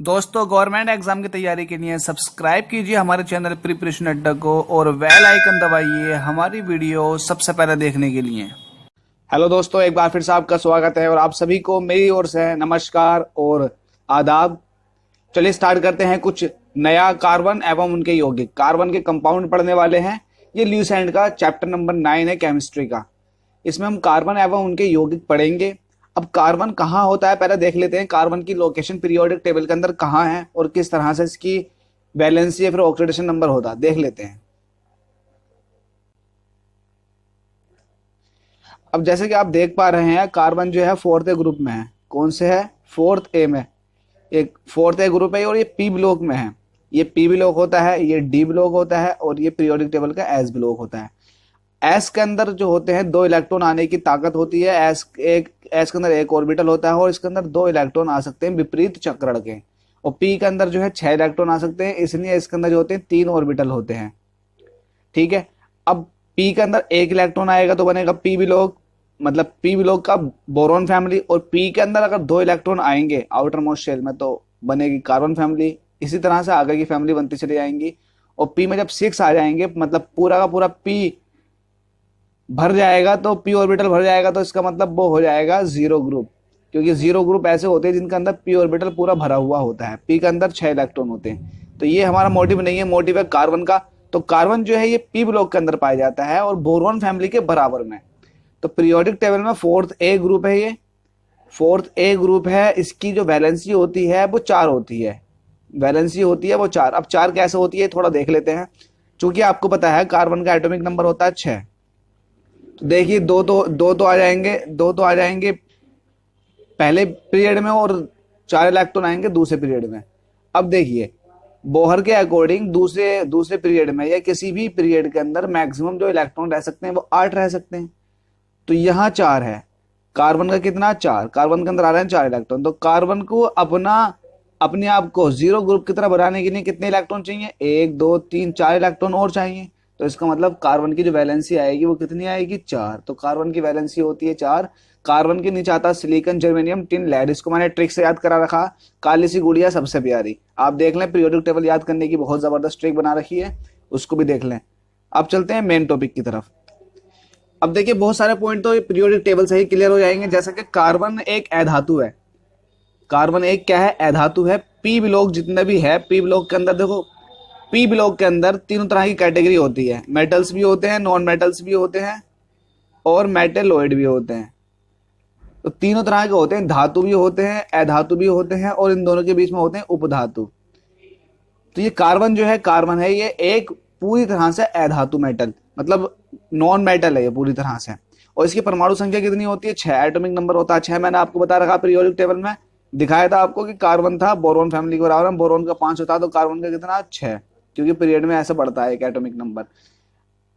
दोस्तों, government exam की तैयारी के लिए सब्सक्राइब कीजिए हमारे चैनल प्रिपरेशन अड्डा को और बेल आइकन दबाइए हमारी वीडियो सबसे पहले देखने के लिए। हेलो दोस्तों, एक बार फिर से आपका स्वागत है और आप सभी को मेरी ओर से नमस्कार और आदाब। चलिए स्टार्ट करते हैं कुछ नया कार्बन एवं उनके यौगिक। कार्बन के कंपाउंड पढ़ने वाले हैं। ये ल्यूसेंट का चैप्टर नंबर 9 है केमिस्ट्री का। इसमें हम कार्बन एवं उनके यौगिक पढ़ेंगे। अब कार्बन कहाँ होता है पहले देख लेते हैं। कार्बन की लोकेशन पीरियोडिक टेबल के अंदर कहाँ है और किस तरह से इसकी वैलेंसी या फिर ऑक्सीडेशन नंबर होता है देख लेते हैं। अब जैसे कि आप देख पा रहे हैं, कार्बन जो है फोर्थ ए ग्रुप में है। कौन से है? फोर्थ ए में। एक फोर्थ ए ग्रुप है और ये पी ब्लॉक में है। ये पी ब्लॉक होता है, ये डी ब्लॉक होता है और ये पीरियोडिक टेबल का एस ब्लॉक होता है। एस के अंदर जो होते हैं 2 इलेक्ट्रॉन आने की ताकत होती है। एस के अंदर एक ऑर्बिटल होता है और इसके अंदर 2 इलेक्ट्रॉन आ सकते हैं विपरीत चक्रण के। और पी के अंदर जो है 6 इलेक्ट्रॉन आ सकते हैं, इसलिए इसके अंदर जो होते हैं 3 ऑर्बिटल होते हैं। ठीक है। अब पी के अंदर 1 इलेक्ट्रॉन आएगा तो बनेगा पी ब्लॉक, मतलब पी ब्लॉक का बोरॉन फैमिली। और पी के अंदर अगर 2 इलेक्ट्रॉन आएंगे आउटर मोस्ट शेल में तो बनेगी कार्बन फैमिली। इसी तरह से आगे की फैमिली बनती चली जाएंगी। और पी में जब 6 आ जाएंगे, मतलब पूरा का पूरा पी भर जाएगा, तो पी ऑर्बिटल भर जाएगा तो इसका मतलब वो हो जाएगा जीरो ग्रुप। क्योंकि जीरो ग्रुप ऐसे होते हैं जिनके अंदर पी ऑर्बिटल पूरा भरा हुआ होता है। पी के अंदर 6 इलेक्ट्रॉन होते हैं। तो ये हमारा मोटिव नहीं है, मोटिव है कार्बन का। तो कार्बन जो है ये पी ब्लॉक के अंदर पाया जाता है और बोरॉन फैमिली के बराबर में। तो पीरियोडिक टेबल में फोर्थ ए ग्रुप है। ये फोर्थ ए ग्रुप है। इसकी जो वैलेंसी होती है वो 4 होती है। वैलेंसी होती है वो 4। अब 4 कैसे होती है थोड़ा देख लेते हैं। चूंकि आपको पता है कार्बन का एटॉमिक नंबर होता है 6। देखिए दो तो आ जाएंगे, 2 तो आ जाएंगे पहले पीरियड में और 4 इलेक्ट्रॉन आएंगे दूसरे पीरियड में। अब देखिए बोहर के अकॉर्डिंग दूसरे पीरियड में या किसी भी पीरियड के अंदर मैक्सिमम जो इलेक्ट्रॉन रह सकते हैं वो 8 रह सकते हैं। तो यहाँ 4 है। कार्बन का कितना? 4। कार्बन के अंदर आ रहे हैं 4 इलेक्ट्रॉन। तो कार्बन को अपने आप को जीरो ग्रुप की तरह बनाने के लिए कितने इलेक्ट्रॉन चाहिए? 1 2 3 4 इलेक्ट्रॉन और चाहिए। तो इसका मतलब कार्बन की जो वैलेंसी आएगी वो कितनी आएगी? 4। तो कार्बन की वैलेंसी होती है 4। कार्बन के नीचे आता है सिलिकॉन, जर्मेनियम, टिन, लेड। इसको मैंने ट्रिक से याद करा रखा। काली सी गुड़िया सबसे प्यारी। आप देख लें, पीरियोडिक टेबल याद करने की बहुत जबरदस्त ट्रिक बना रखी है, उसको भी देख लें। अब चलते हैं मेन टॉपिक की तरफ। अब देखिए बहुत सारे पॉइंट तो पीरियोडिक टेबल से ही क्लियर हो जाएंगे। जैसे कि कार्बन एक अधातु है। कार्बन एक क्या है? अधातु है। पी ब्लॉक जितने भी है, पी ब्लॉक के अंदर देखो, पी ब्लॉक के अंदर 3 तरह की कैटेगरी होती है। मेटल्स भी होते हैं, नॉन मेटल्स भी होते हैं और मेटेलॉइड भी होते हैं। तो तीनों तरह के होते हैं। धातु भी होते हैं, अधातु भी होते हैं और इन दोनों के बीच में होते हैं उपधातु। तो ये कार्बन जो है, कार्बन है ये एक पूरी तरह से अधातु मेटल, मतलब नॉन मेटल है ये पूरी तरह से। और इसकी परमाणु संख्या कितनी होती है? 6 एटॉमिक नंबर होता है 6। मैंने आपको बता रखा पीरियोडिक टेबल में दिखाया था आपको कि कार्बन था बोरॉन फैमिली के बराबर। बोरॉन का 5 होता है तो कार्बन का कितना? 6। क्योंकि पीरियड में ऐसा बढ़ता है एक एटॉमिक नंबर।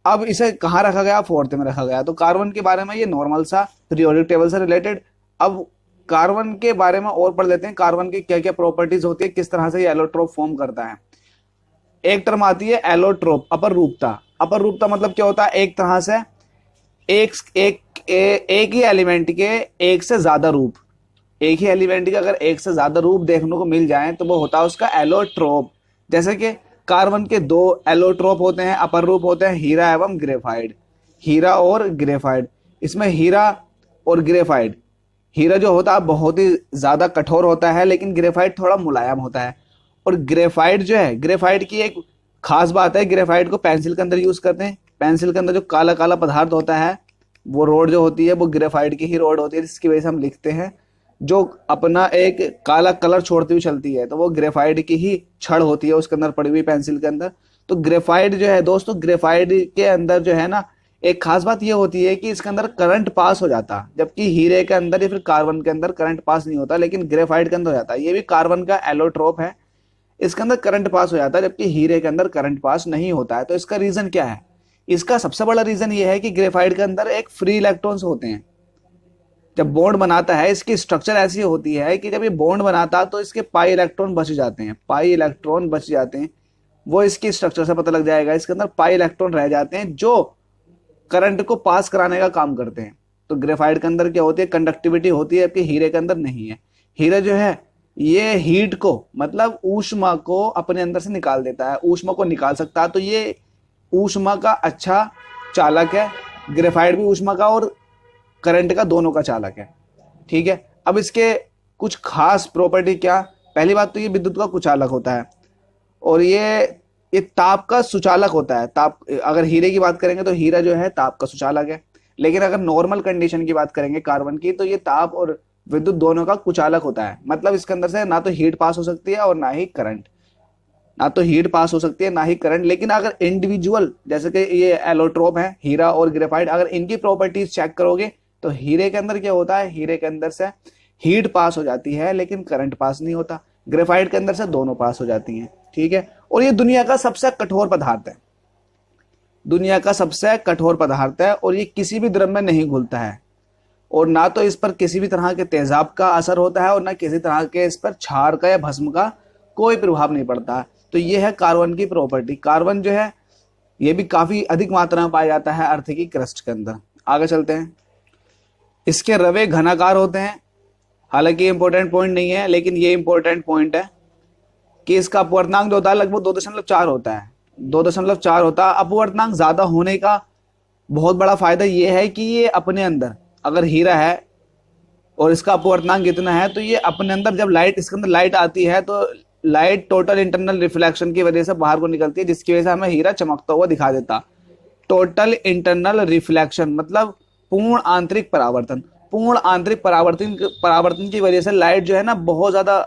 अब इसे कहाँ रखा गया? फोर्थ में रखा गया। तो कार्बन के बारे में ये नॉर्मल सा पीरियोडिक टेबल से रिलेटेड। अब कार्बन के बारे में और पढ़ लेते हैं। कार्बन की क्या क्या प्रॉपर्टीज होती है, किस तरह से ये एलोट्रोप फॉर्म करता है। एक टर्म आती है एलोट्रोप, अपर रूपता। अपर रूपता मतलब क्या होता है? एक तरह से एक ही एलिमेंट के एक से ज्यादा रूप, एक ही एलिमेंट के अगर एक से ज्यादा रूप देखने को मिल जाए तो वो होता है उसका एलोट्रोप। जैसे कि कार्बन के 2 एलोट्रोप होते हैं, अपर रूप होते हैं हीरा एवं ग्रेफाइट। हीरा और ग्रेफाइट। इसमें हीरा और ग्रेफाइट, हीरा जो होता है बहुत ही ज्यादा कठोर होता है लेकिन ग्रेफाइट थोड़ा मुलायम होता है। और ग्रेफाइट जो है, ग्रेफाइट की एक खास बात है, ग्रेफाइट को पेंसिल के अंदर यूज करते हैं। पेंसिल के अंदर जो काला काला पदार्थ होता है वो रोड जो होती है वो ग्रेफाइट की ही रोड होती है, जिसकी वजह से हम लिखते हैं। जो अपना एक काला कलर छोड़ती हुई चलती है तो वो ग्रेफाइट की ही छड़ होती है उसके अंदर पड़ी हुई पेंसिल के अंदर। तो ग्रेफाइट जो है दोस्तों, ग्रेफाइट के अंदर जो है ना एक खास बात ये होती है कि इसके अंदर करंट पास हो जाता, जबकि हीरे के अंदर या फिर कार्बन के अंदर करंट पास नहीं होता, लेकिन ग्रेफाइट के अंदर हो जाता है। ये भी कार्बन का एलोट्रोप है, इसके अंदर करंट पास हो जाता है जबकि हीरे के अंदर करंट पास नहीं होता है। तो इसका रीजन क्या है? इसका सबसे बड़ा रीजन ये है कि ग्रेफाइट के अंदर एक फ्री इलेक्ट्रॉन्स होते हैं। जब बॉन्ड बनाता है, इसकी स्ट्रक्चर ऐसी होती है कि जब ये बॉन्ड बनाता है तो इसके पाई इलेक्ट्रॉन बच जाते हैं, पाई इलेक्ट्रॉन बच जाते हैं। वो इसकी स्ट्रक्चर से पता लग जाएगा। इसके अंदर पाई इलेक्ट्रॉन रह जाते हैं जो करंट को पास कराने का काम करते हैं। तो ग्रेफाइट के अंदर क्या होती है? कंडक्टिविटी होती है, जबकि हीरे के अंदर नहीं है। हीरा जो है ये हीट को मतलब ऊष्मा को अपने अंदर से निकाल देता है, ऊष्मा को निकाल सकता है, तो ये ऊष्मा का अच्छा चालक है। ग्रेफाइट भी ऊष्मा का और करंट का दोनों का चालक है। ठीक है, अब इसके कुछ खास प्रॉपर्टी क्या। पहली बात तो ये विद्युत का कुचालक होता है और ये ताप का सुचालक होता है। ताप, अगर हीरे की बात करेंगे तो हीरा जो है ताप का सुचालक है, लेकिन अगर नॉर्मल कंडीशन की बात करेंगे कार्बन की, तो ये ताप और विद्युत दोनों का कुचालक होता है। मतलब इसके अंदर से ना तो हीट पास हो सकती है और ना ही करंट, ना तो हीट पास हो सकती है ना ही करंट। लेकिन अगर इंडिविजुअल, जैसे कि ये एलोट्रोप है हीरा और ग्रेफाइट, अगर इनकी प्रॉपर्टीज चेक करोगे तो हीरे के अंदर क्या होता है, हीरे के अंदर से हीट पास हो जाती है लेकिन करंट पास नहीं होता। ग्रेफाइट के अंदर से दोनों पास हो जाती हैं। ठीक है, और ये दुनिया का सबसे कठोर पदार्थ है, दुनिया का सबसे कठोर पदार्थ है और ये किसी भी द्रव में नहीं घुलता है और ना तो इस पर किसी भी तरह के तेजाब का असर होता है और ना किसी तरह के इस पर क्षार का या भस्म का कोई प्रभाव नहीं पड़ता है। तो ये है कार्बन की प्रॉपर्टी। कार्बन जो है ये भी काफी अधिक मात्रा में पाया जाता है अर्थ की क्रस्ट के अंदर। आगे चलते हैं। इसके रवे घनाकार होते हैं, हालांकि इंपॉर्टेंट पॉइंट नहीं है लेकिन ये इंपॉर्टेंट पॉइंट है कि इसका अपवर्तनांक जो होता है लगभग 2.4 होता है, 2.4 होता है। अपवर्तनांक ज्यादा होने का बहुत बड़ा फायदा ये है कि ये अपने अंदर, अगर हीरा है और इसका अपवर्तनांक इतना है तो ये अपने अंदर, जब लाइट इसके अंदर लाइट आती है तो लाइट टोटल इंटरनल रिफ्लेक्शन की वजह से बाहर को निकलती है, जिसकी वजह से हमें हीरा चमकता हुआ दिखा देता। टोटल इंटरनल रिफ्लेक्शन मतलब पूर्ण आंतरिक परावर्तन। पूर्ण आंतरिक परावर्तन की वजह से लाइट जो है ना बहुत ज्यादा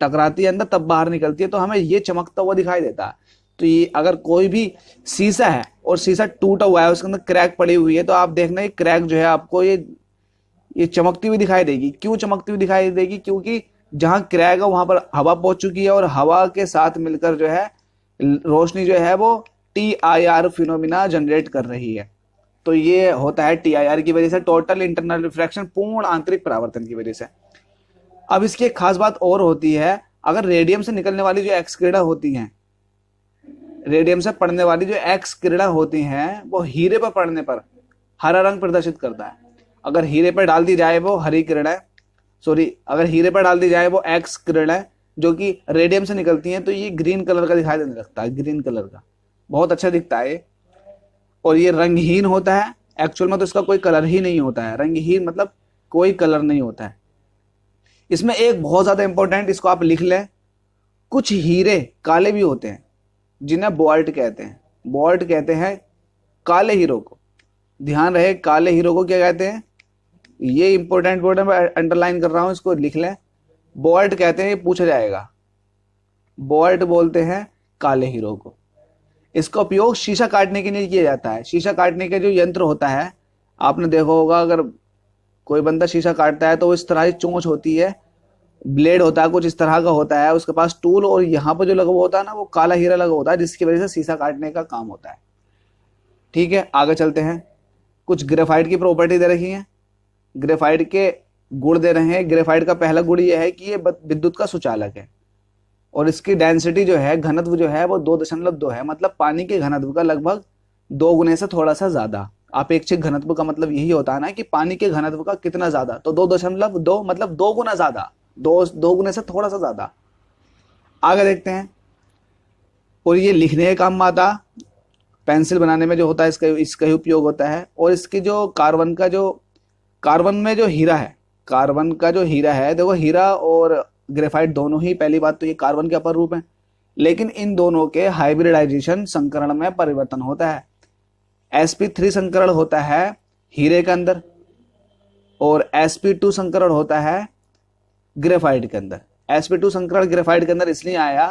टकराती है अंदर, तब बाहर निकलती है, तो हमें ये चमकता हुआ दिखाई देता है। तो ये अगर कोई भी शीशा है और शीशा टूटा हुआ है, उसके अंदर क्रैक पड़ी हुई है, तो आप देखना ये क्रैक जो है आपको ये चमकती हुई दिखाई देगी। क्यों चमकती हुई दिखाई देगी? क्योंकि जहां क्रैक है वहां पर हवा पहुंच चुकी है और हवा के साथ मिलकर जो है रोशनी जो है वो TIR फिनोमिना जनरेट कर रही है। तो ये होता है TIR की वजह से, टोटल इंटरनल रिफ्रैक्शन, पूर्ण आंतरिक परावर्तन की वजह से। अब इसकी एक खास बात और होती है, अगर रेडियम से निकलने वाली जो एक्स किरणें होती हैं, रेडियम से पड़ने वाली जो एक्स किरणें होती हैं, वो हीरे पर पड़ने पर हरा रंग प्रदर्शित करता है। अगर हीरे पर डाल दी जाए वो हरी किरणें, अगर हीरे पर डाल दी जाए वो एक्स किरणें जो कि रेडियम से निकलती हैं, तो ये ग्रीन कलर का दिखाई देने लगता है, ग्रीन कलर का, बहुत अच्छा दिखता है ये। और ये रंगहीन होता है, एक्चुअल में तो इसका कोई कलर ही नहीं होता है। रंगहीन मतलब कोई कलर नहीं होता है। इसमें एक बहुत ज्यादा इंपॉर्टेंट, इसको आप लिख लें, कुछ हीरे काले भी होते हैं जिन्हें बोल्ट कहते हैं। बोल्ट कहते हैं काले हीरो को, ध्यान रहे, काले हीरो को क्या कहते हैं, ये इंपॉर्टेंट वर्ड मैं अंडरलाइन कर रहा हूं, इसको लिख लें। बोल्ट कहते हैं, ये पूछा जाएगा। बोल्ट बोलते हैं काले हीरो को। इसका उपयोग शीशा काटने के लिए किया जाता है। शीशा काटने का जो यंत्र होता है, आपने देखा होगा, अगर कोई बंदा शीशा काटता है तो वो इस तरह की चोंच होती है, ब्लेड होता है कुछ इस तरह का होता है उसके पास टूल, और यहाँ पर जो लगा हुआ होता है ना वो काला हीरा लगा होता है, जिसकी वजह से शीशा काटने का काम होता है। ठीक है, आगे चलते हैं। कुछ ग्रेफाइट की प्रॉपर्टी दे रखी है, ग्रेफाइट के गुण दे रहे हैं। ग्रेफाइट का पहला गुण यह है कि ये विद्युत का सुचालक है और इसकी डेंसिटी जो है, घनत्व जो है वो 2.2 है, मतलब पानी के घनत्व का लगभग 2 गुने से थोड़ा सा ज्यादा। अपेक्षित घनत्व का मतलब यही होता है ना कि पानी के घनत्व का कितना ज्यादा, तो 2.2 मतलब 2 गुना ज्यादा, 2 गुने से थोड़ा सा ज्यादा। आगे देखते हैं। और ये लिखने के काम में आता, पेंसिल बनाने में जो होता है इसका ही उपयोग होता है। और इसकी जो कार्बन में जो हीरा है, कार्बन का जो हीरा है, देखो हीरा और ग्रेफाइट दोनों ही, पहली बात तो ये कार्बन के अपर रूप हैं, लेकिन इन दोनों के हाइब्रिडाइजेशन संकरण में परिवर्तन होता है। sp3 संकरण होता है हीरे के अंदर और sp2 संकरण होता है ग्रेफाइट के अंदर। sp2 संकरण ग्रेफाइट के अंदर इसलिए आया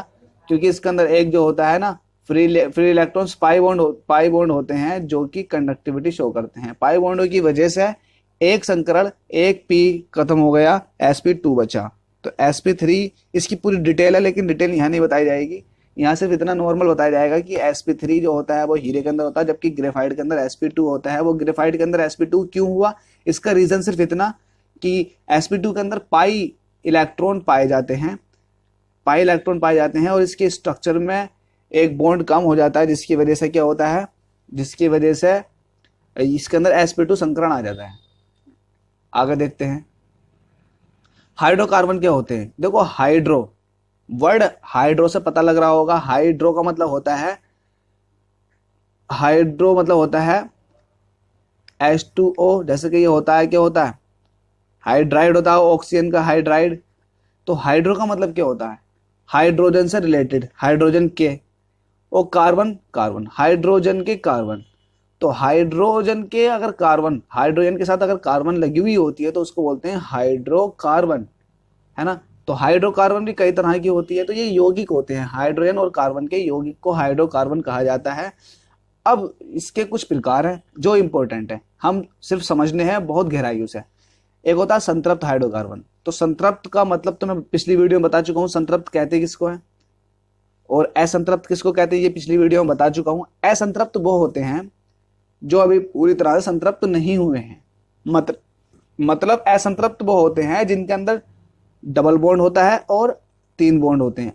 क्योंकि इसके अंदर एक जो होता है ना फ्री इलेक्ट्रॉन्स पाई बॉन्ड होते हैं जो कि कंडक्टिविटी शो करते हैं। पाई बॉन्डों की वजह से एक संकरण, एक p खत्म हो गया, sp2 बचा। तो sp3 इसकी पूरी डिटेल है, लेकिन डिटेल यहाँ नहीं बताई जाएगी, यहाँ सिर्फ इतना नॉर्मल बताया जाएगा कि sp3 जो होता है वो हीरे के अंदर होता है, जबकि ग्रेफाइट के अंदर sp2 होता है। वो ग्रेफाइट के अंदर sp2 क्यों हुआ, इसका रीजन सिर्फ इतना कि sp2 के अंदर पाई इलेक्ट्रॉन पाए जाते हैं, पाई इलेक्ट्रॉन पाए जाते हैं और इसके स्ट्रक्चर में एक बॉन्ड कम हो जाता है, जिसकी वजह से क्या होता है, जिसकी वजह से इसके अंदर sp2 संकरण आ जाता है। आगे देखते हैं। हाइड्रोकार्बन क्या होते हैं? देखो हाइड्रो, वर्ड हाइड्रो से पता लग रहा होगा, हाइड्रो का मतलब होता है, हाइड्रो मतलब होता है H2O, जैसे कि ये होता है, क्या होता है? हाइड्राइड होता है ऑक्सीजन का, हाइड्राइड। तो हाइड्रो का मतलब क्या होता है? हाइड्रोजन से रिलेटेड, हाइड्रोजन के, और कार्बन कार्बन, हाइड्रोजन के कार्बन। तो हाइड्रोजन के अगर कार्बन, हाइड्रोजन के साथ अगर कार्बन लगी हुई होती है तो उसको बोलते हैं हाइड्रोकार्बन, है ना। तो हाइड्रोकार्बन भी कई तरह की होती है, तो ये यौगिक होते हैं, हाइड्रोजन और कार्बन के यौगिक को हाइड्रोकार्बन कहा जाता है। अब इसके कुछ प्रकार हैं जो इंपॉर्टेंट है, हम सिर्फ समझने हैं बहुत गहराइयों से। एक होता है संतृप्त हाइड्रोकार्बन। तो संतृप्त का मतलब तो मैं पिछली वीडियो में बता चुका हूँ, संतृप्त कहते हैं किसको है, और असंतृप्त किसको कहते हैं, ये पिछली वीडियो में बता चुका हूँ। असंतृप्त वो होते हैं जो अभी पूरी तरह से संतृप्त नहीं हुए हैं। मतलब असंतृप्त वो होते हैं जिनके अंदर डबल बॉन्ड होता है और 3 बॉन्ड होते हैं।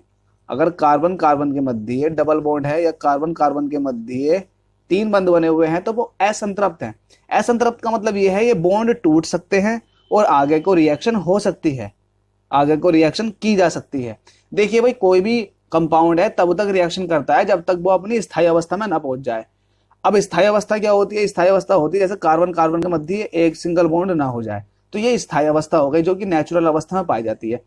अगर कार्बन कार्बन के मध्य डबल बॉन्ड है या कार्बन कार्बन के मध्य 3 बंध बने हुए हैं तो वो असंतृप्त है। असंतृप्त का मतलब ये है ये बॉन्ड टूट सकते हैं और आगे को रिएक्शन हो सकती है, आगे को रिएक्शन की जा सकती है। देखिए भाई, कोई भी कंपाउंड है तब तक रिएक्शन करता है जब तक वो अपनी स्थायी अवस्था में ना पहुंच जाए। अब स्थायी अवस्था क्या होती है? स्थायी अवस्था होती है जैसे कार्बन कार्बन के मध्य एक सिंगल बॉन्ड ना हो जाए, तो ये स्थायी अवस्था हो गई जो कि नेचुरल अवस्था में पाई जाती है।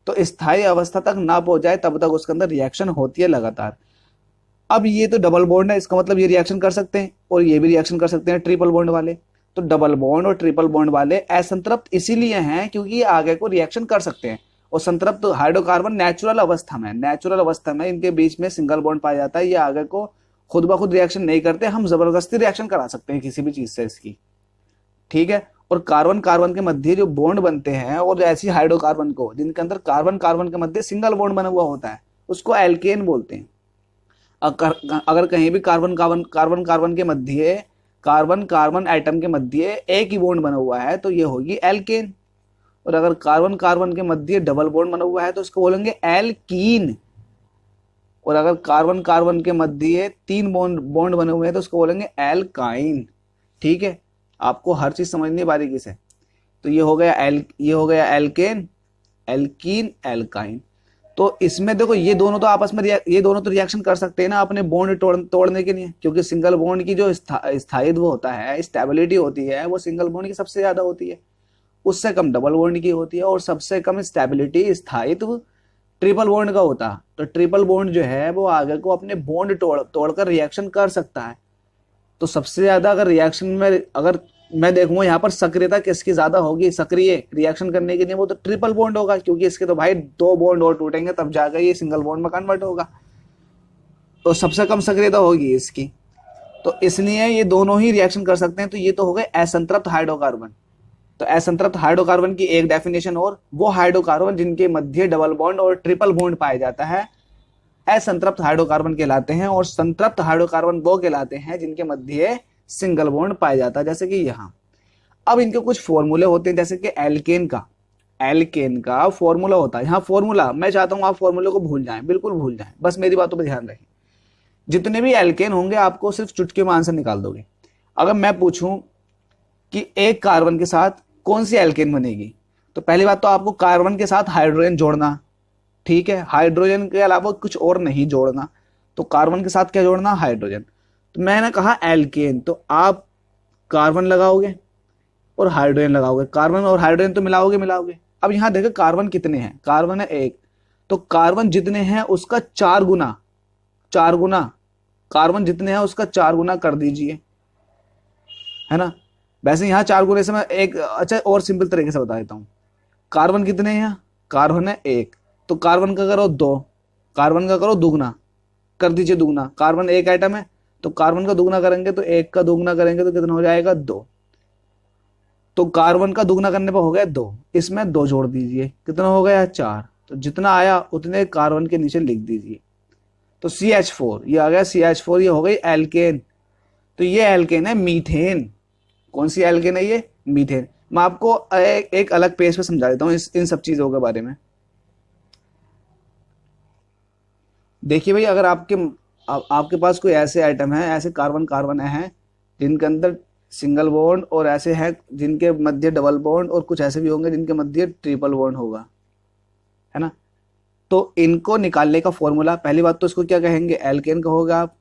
तो स्थायी अवस्था तक ना पहुंच जाए तब तक उसके अंदर रिएक्शन होती है लगातार। अब ये तो डबल बॉन्ड है, इसका मतलब ये रिएक्शन कर सकते हैं और ये भी रिएक्शन कर सकते हैं, ट्रिपल बॉन्ड वाले। तो डबल बॉन्ड और ट्रिपल बॉन्ड वाले असंतृप्त इसीलिए हैं क्योंकि ये आगे को रिएक्शन कर सकते हैं। और संतृप्त हाइड्रोकार्बन नेचुरल अवस्था में, नेचुरल अवस्था में इनके बीच में सिंगल बॉन्ड पाया जाता है, ये आगे को खुद ब खुद रिएक्शन नहीं करते, हम जबरदस्ती रिएक्शन करा सकते हैं किसी भी चीज से इसकी, ठीक है। और कार्बन कार्बन के मध्य जो बॉन्ड बनते हैं और ऐसी हाइड्रोकार्बन को जिनके अंदर कार्बन कार्बन के मध्य सिंगल बॉन्ड बना हुआ होता है उसको एल्केन बोलते हैं। अगर कहीं भी कार्बन कार्बन कार्बन कार्बन के मध्य, कार्बन कार्बन एटम के मध्य एक ही बॉन्ड बना हुआ है तो ये होगी एल्केन। और अगर कार्बन कार्बन के मध्य डबल बॉन्ड बना हुआ है तो उसको बोलेंगे एल्कीन। और अगर कार्बन कार्बन के मध्य 3 बॉन्ड बने हुए हैं तो उसको बोलेंगे एल्काइन, ठीक है। आपको हर चीज समझनी है बारीकी से। तो ये हो गया एल्केन, एल्कीन, एल्काइन। तो इसमें देखो ये दोनों तो आपस में ये दोनों तो रिएक्शन कर सकते हैं ना अपने बॉन्ड तोड़ने के लिए, क्योंकि सिंगल बॉन्ड की जो स्थायित्व होता है, स्टेबिलिटी होती है, वो सिंगल बॉन्ड की सबसे ज्यादा होती है, उससे कम डबल बॉन्ड की होती है, और सबसे कम स्टेबिलिटी स्थायित्व ट्रिपल बॉन्ड का होता है। तो ट्रिपल बॉन्ड जो है वो आगे को अपने बॉन्ड तोड़कर रिएक्शन कर सकता है। तो सबसे ज्यादा अगर रिएक्शन में अगर मैं देखूंगा यहाँ पर सक्रियता किसकी ज्यादा होगी, सक्रिय रिएक्शन करने के लिए, वो तो ट्रिपल बॉन्ड होगा, क्योंकि इसके तो भाई 2 बॉन्ड और टूटेंगे तब जाकर ये सिंगल बॉन्ड में कन्वर्ट होगा। तो सबसे कम सक्रियता होगी इसकी, तो इसलिए ये दोनों ही रिएक्शन कर सकते हैं। तो ये तो हो गए असंतृप्त हाइड्रोकार्बन। तो असंतृप्त हाइड्रोकार्बन की एक डेफिनेशन और, वो हाइड्रोकार्बन जिनके मध्य डबल बॉन्ड और ट्रिपल बॉन्ड पाया जाता है असंतृप्त हाइड्रोकार्बन कहलाते हैं, और संतृप्त हाइड्रोकार्बन वो कहलाते हैं जिनके मध्य सिंगल बॉन्ड पाया जाता है, जैसे कि यहाँ। अब इनके कुछ फॉर्मूले होते हैं, जैसे कि एल्केन का फॉर्मूला होता है। यहाँ फॉर्मूला मैं चाहता हूँ आप फॉर्मूले को भूल जाएं, बिल्कुल भूल जाएं, बस मेरी बातों पर ध्यान रखें। जितने भी एल्केन होंगे आपको सिर्फ चुटकी में आंसर निकाल दोगे। अगर मैं पूछूं कि एक कार्बन के साथ कौन सी एल्केन बनेगी, तो पहली बात तो आपको कार्बन के साथ हाइड्रोजन जोड़ना, ठीक है, हाइड्रोजन के अलावा कुछ और नहीं जोड़ना। तो कार्बन के साथ क्या जोड़ना? हाइड्रोजन। तो मैंने कहा एल्केन, तो आप कार्बन लगाओगे और हाइड्रोजन लगाओगे, कार्बन और हाइड्रोजन तो मिलाओगे। अब यहां देखो कार्बन कितने हैं, कार्बन है 1, तो कार्बन जितने हैं उसका 4 गुना कार्बन जितने हैं उसका 4 गुना कर दीजिए, है ना। वैसे यहाँ 4 गुने से मैं एक अच्छा और सिंपल तरीके से बता देता हूँ। कार्बन कितने हैं? कार्बन है 1, तो कार्बन का करो 2, कार्बन का करो दुगना, कर दीजिए दुगना। कार्बन 1 आइटम है तो कार्बन का दुगना करेंगे तो 1 का दुगना करेंगे तो कितना हो जाएगा? 2। तो कार्बन का दुगना करने पर हो गया 2, इसमें 2 जोड़ दीजिए, कितना हो गया? 4। तो जितना आया उतने कार्बन के नीचे लिख दीजिए। तो CH4 ये आ गया, CH4 ये हो गई एल्केन। तो ये एल्केन है मीथेन। कौन सी एल्केन है ये? मीथेन। मैं आपको एक अलग पेज पे समझा देता हूँ इन सब चीजों के बारे में। देखिए भाई, अगर आपके पास कोई ऐसे आइटम है, ऐसे कार्बन हैं जिनके अंदर सिंगल बॉन्ड, और ऐसे हैं जिनके मध्य डबल बॉन्ड, और कुछ ऐसे भी होंगे जिनके मध्य ट्रिपल बॉन्ड होगा, है ना। तो इनको निकालने का फॉर्मूला, पहली बात तो इसको क्या कहेंगे, एल्केन कहोगे आप,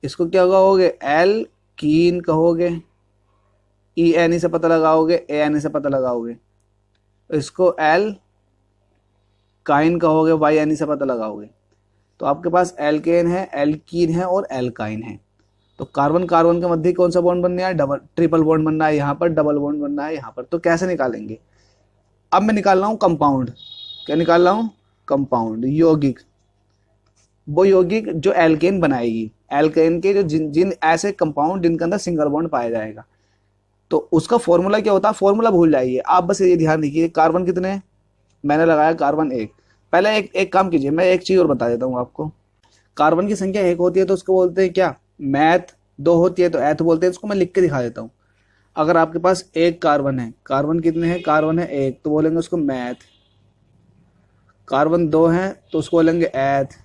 इसको क्या कहोगे, एल्कीन कहोगे, ई एन ई से पता लगाओगे, ए एन ई से पता लगाओगे, इसको एल काइन कहोगे, वाई एन ई से पता लगाओगे। तो आपके पास एल्केन है, एल्कीन है और एल्काइन है। तो कार्बन कार्बन के मध्य कौन सा बॉन्ड बनना है, डबल ट्रिपल बॉन्ड बनना है, यहाँ पर डबल बॉन्ड बनना है यहाँ पर। तो कैसे निकालेंगे, अब मैं निकाल रहा हूँ कंपाउंड, क्या निकाल रहा हूँ, कंपाउंड, यौगिक, वो यौगिक जो एल्केन बनाएगी, एल्केन के जो जिन ऐसे कंपाउंड जिनके अंदर सिंगल बॉन्ड पाया जाएगा। तो उसका फॉर्मूला क्या होता है, फॉर्मूला भूल जाइए आप, बस ये ध्यान रखिए कार्बन कितने हैं, मैंने लगाया कार्बन एक। पहले एक काम कीजिए, मैं एक चीज और बता देता हूँ आपको। कार्बन की संख्या एक होती है तो उसको बोलते हैं क्या, मैथ, दो होती है तो एथ बोलते हैं। इसको मैं लिख के दिखा देता हूँ। अगर आपके पास एक कार्बन है, कार्बन कितने हैं, कार्बन है एक, तो बोलेंगे उसको मैथ। कार्बन दो है तो उसको बोलेंगे एथ।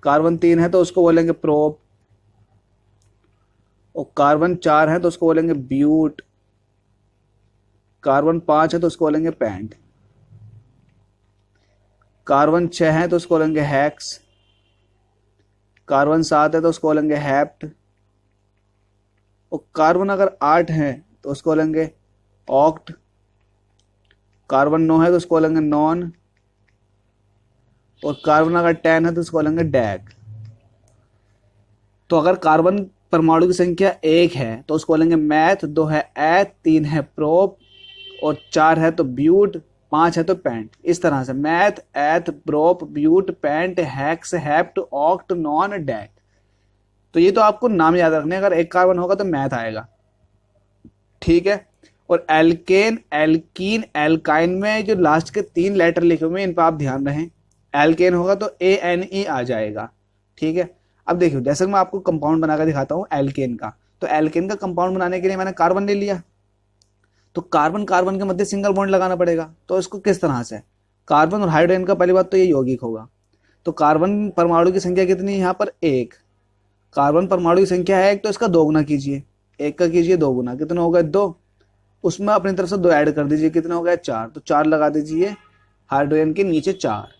कार्बन तीन है तो उसको बोलेंगे प्रोप। और कार्बन चार है तो उसको बोलेंगे ब्यूट। कार्बन पांच है तो उसको बोलेंगे पेंट। कार्बन छह है तो उसको बोलेंगे हेक्स। कार्बन सात है तो उसको बोलेंगे हेप्ट। और कार्बन अगर आठ है तो उसको बोलेंगे ऑक्ट। कार्बन नौ है तो उसको बोलेंगे नॉन। और कार्बन अगर 10 है तो उसको बोलेंगे डैक। तो अगर कार्बन परमाणु की संख्या एक है तो उसको बोलेंगे मैथ, दो है एथ, तीन है प्रोप, और चार है तो ब्यूट, पांच है तो पेंट। इस तरह से meth, eth, prop, but, pent, hex, hept, oct, non, dec. तो ये तो आपको नाम याद रखने, अगर एक कार्बन होगा तो मैथ आएगा, ठीक है। और एल्केन, एल्कीन, एल्काइन में जो लास्ट के तीन लेटर लिखे हुए हैं इन पर आप ध्यान रखें। एल्केन होगा तो ए एन ई आ जाएगा, ठीक है। अब देखिए, जैसे मैं आपको कंपाउंड बनाकर दिखाता हूँ एल्केन का, तो एल्केन का कंपाउंड बनाने के लिए मैंने कार्बन ले लिया, तो कार्बन कार्बन के मध्य सिंगल बॉन्ड लगाना पड़ेगा। तो इसको किस तरह से, कार्बन और हाइड्रोजन का पहली बात तो ये यौगिक होगा। तो कार्बन परमाणु की संख्या कितनी है यहाँ पर, एक। कार्बन परमाणु की संख्या है एक, तो इसका दोगुना कीजिए, एक का कीजिए दोगुना, कितना हो गया दो। उसमें अपनी तरफ से दो ऐड कर दीजिए, कितना हो गया चार, तो चार लगा दीजिए हाइड्रोजन के नीचे चार,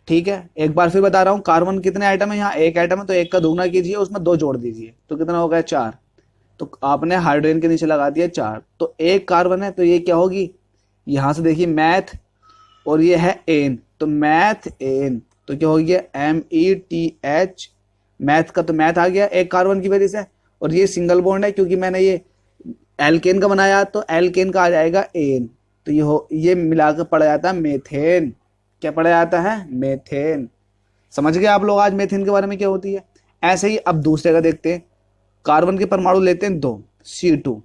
ठीक है। एक बार फिर बता रहा हूँ, कार्बन कितने आइटम है, यहाँ एक आइटम है, तो एक का दोगुना कीजिए, उसमें दो जोड़ दीजिए, तो कितना हो गया चार। तो आपने हाइड्रोजन के नीचे लगा दिया चार, तो एक कार्बन है तो ये क्या होगी, यहां से देखिए मैथ, और ये है एन, तो मैथ एन, तो क्या हो गया METH, मैथ का तो मैथ आ गया एक कार्बन की वजह से। और ये सिंगल बॉन्ड है क्योंकि मैंने ये एल्केन का बनाया, तो एल्केन का आ जाएगा एन, तो ये मिलाकर पड़ा जाता है मेथेन। क्या पड़ा जाता है, मेथेन। समझ गए आप लोग आज मेथेन के बारे में क्या होती है। ऐसे ही अब दूसरे का देखते हैं। कार्बन के परमाणु लेते हैं दो, C2।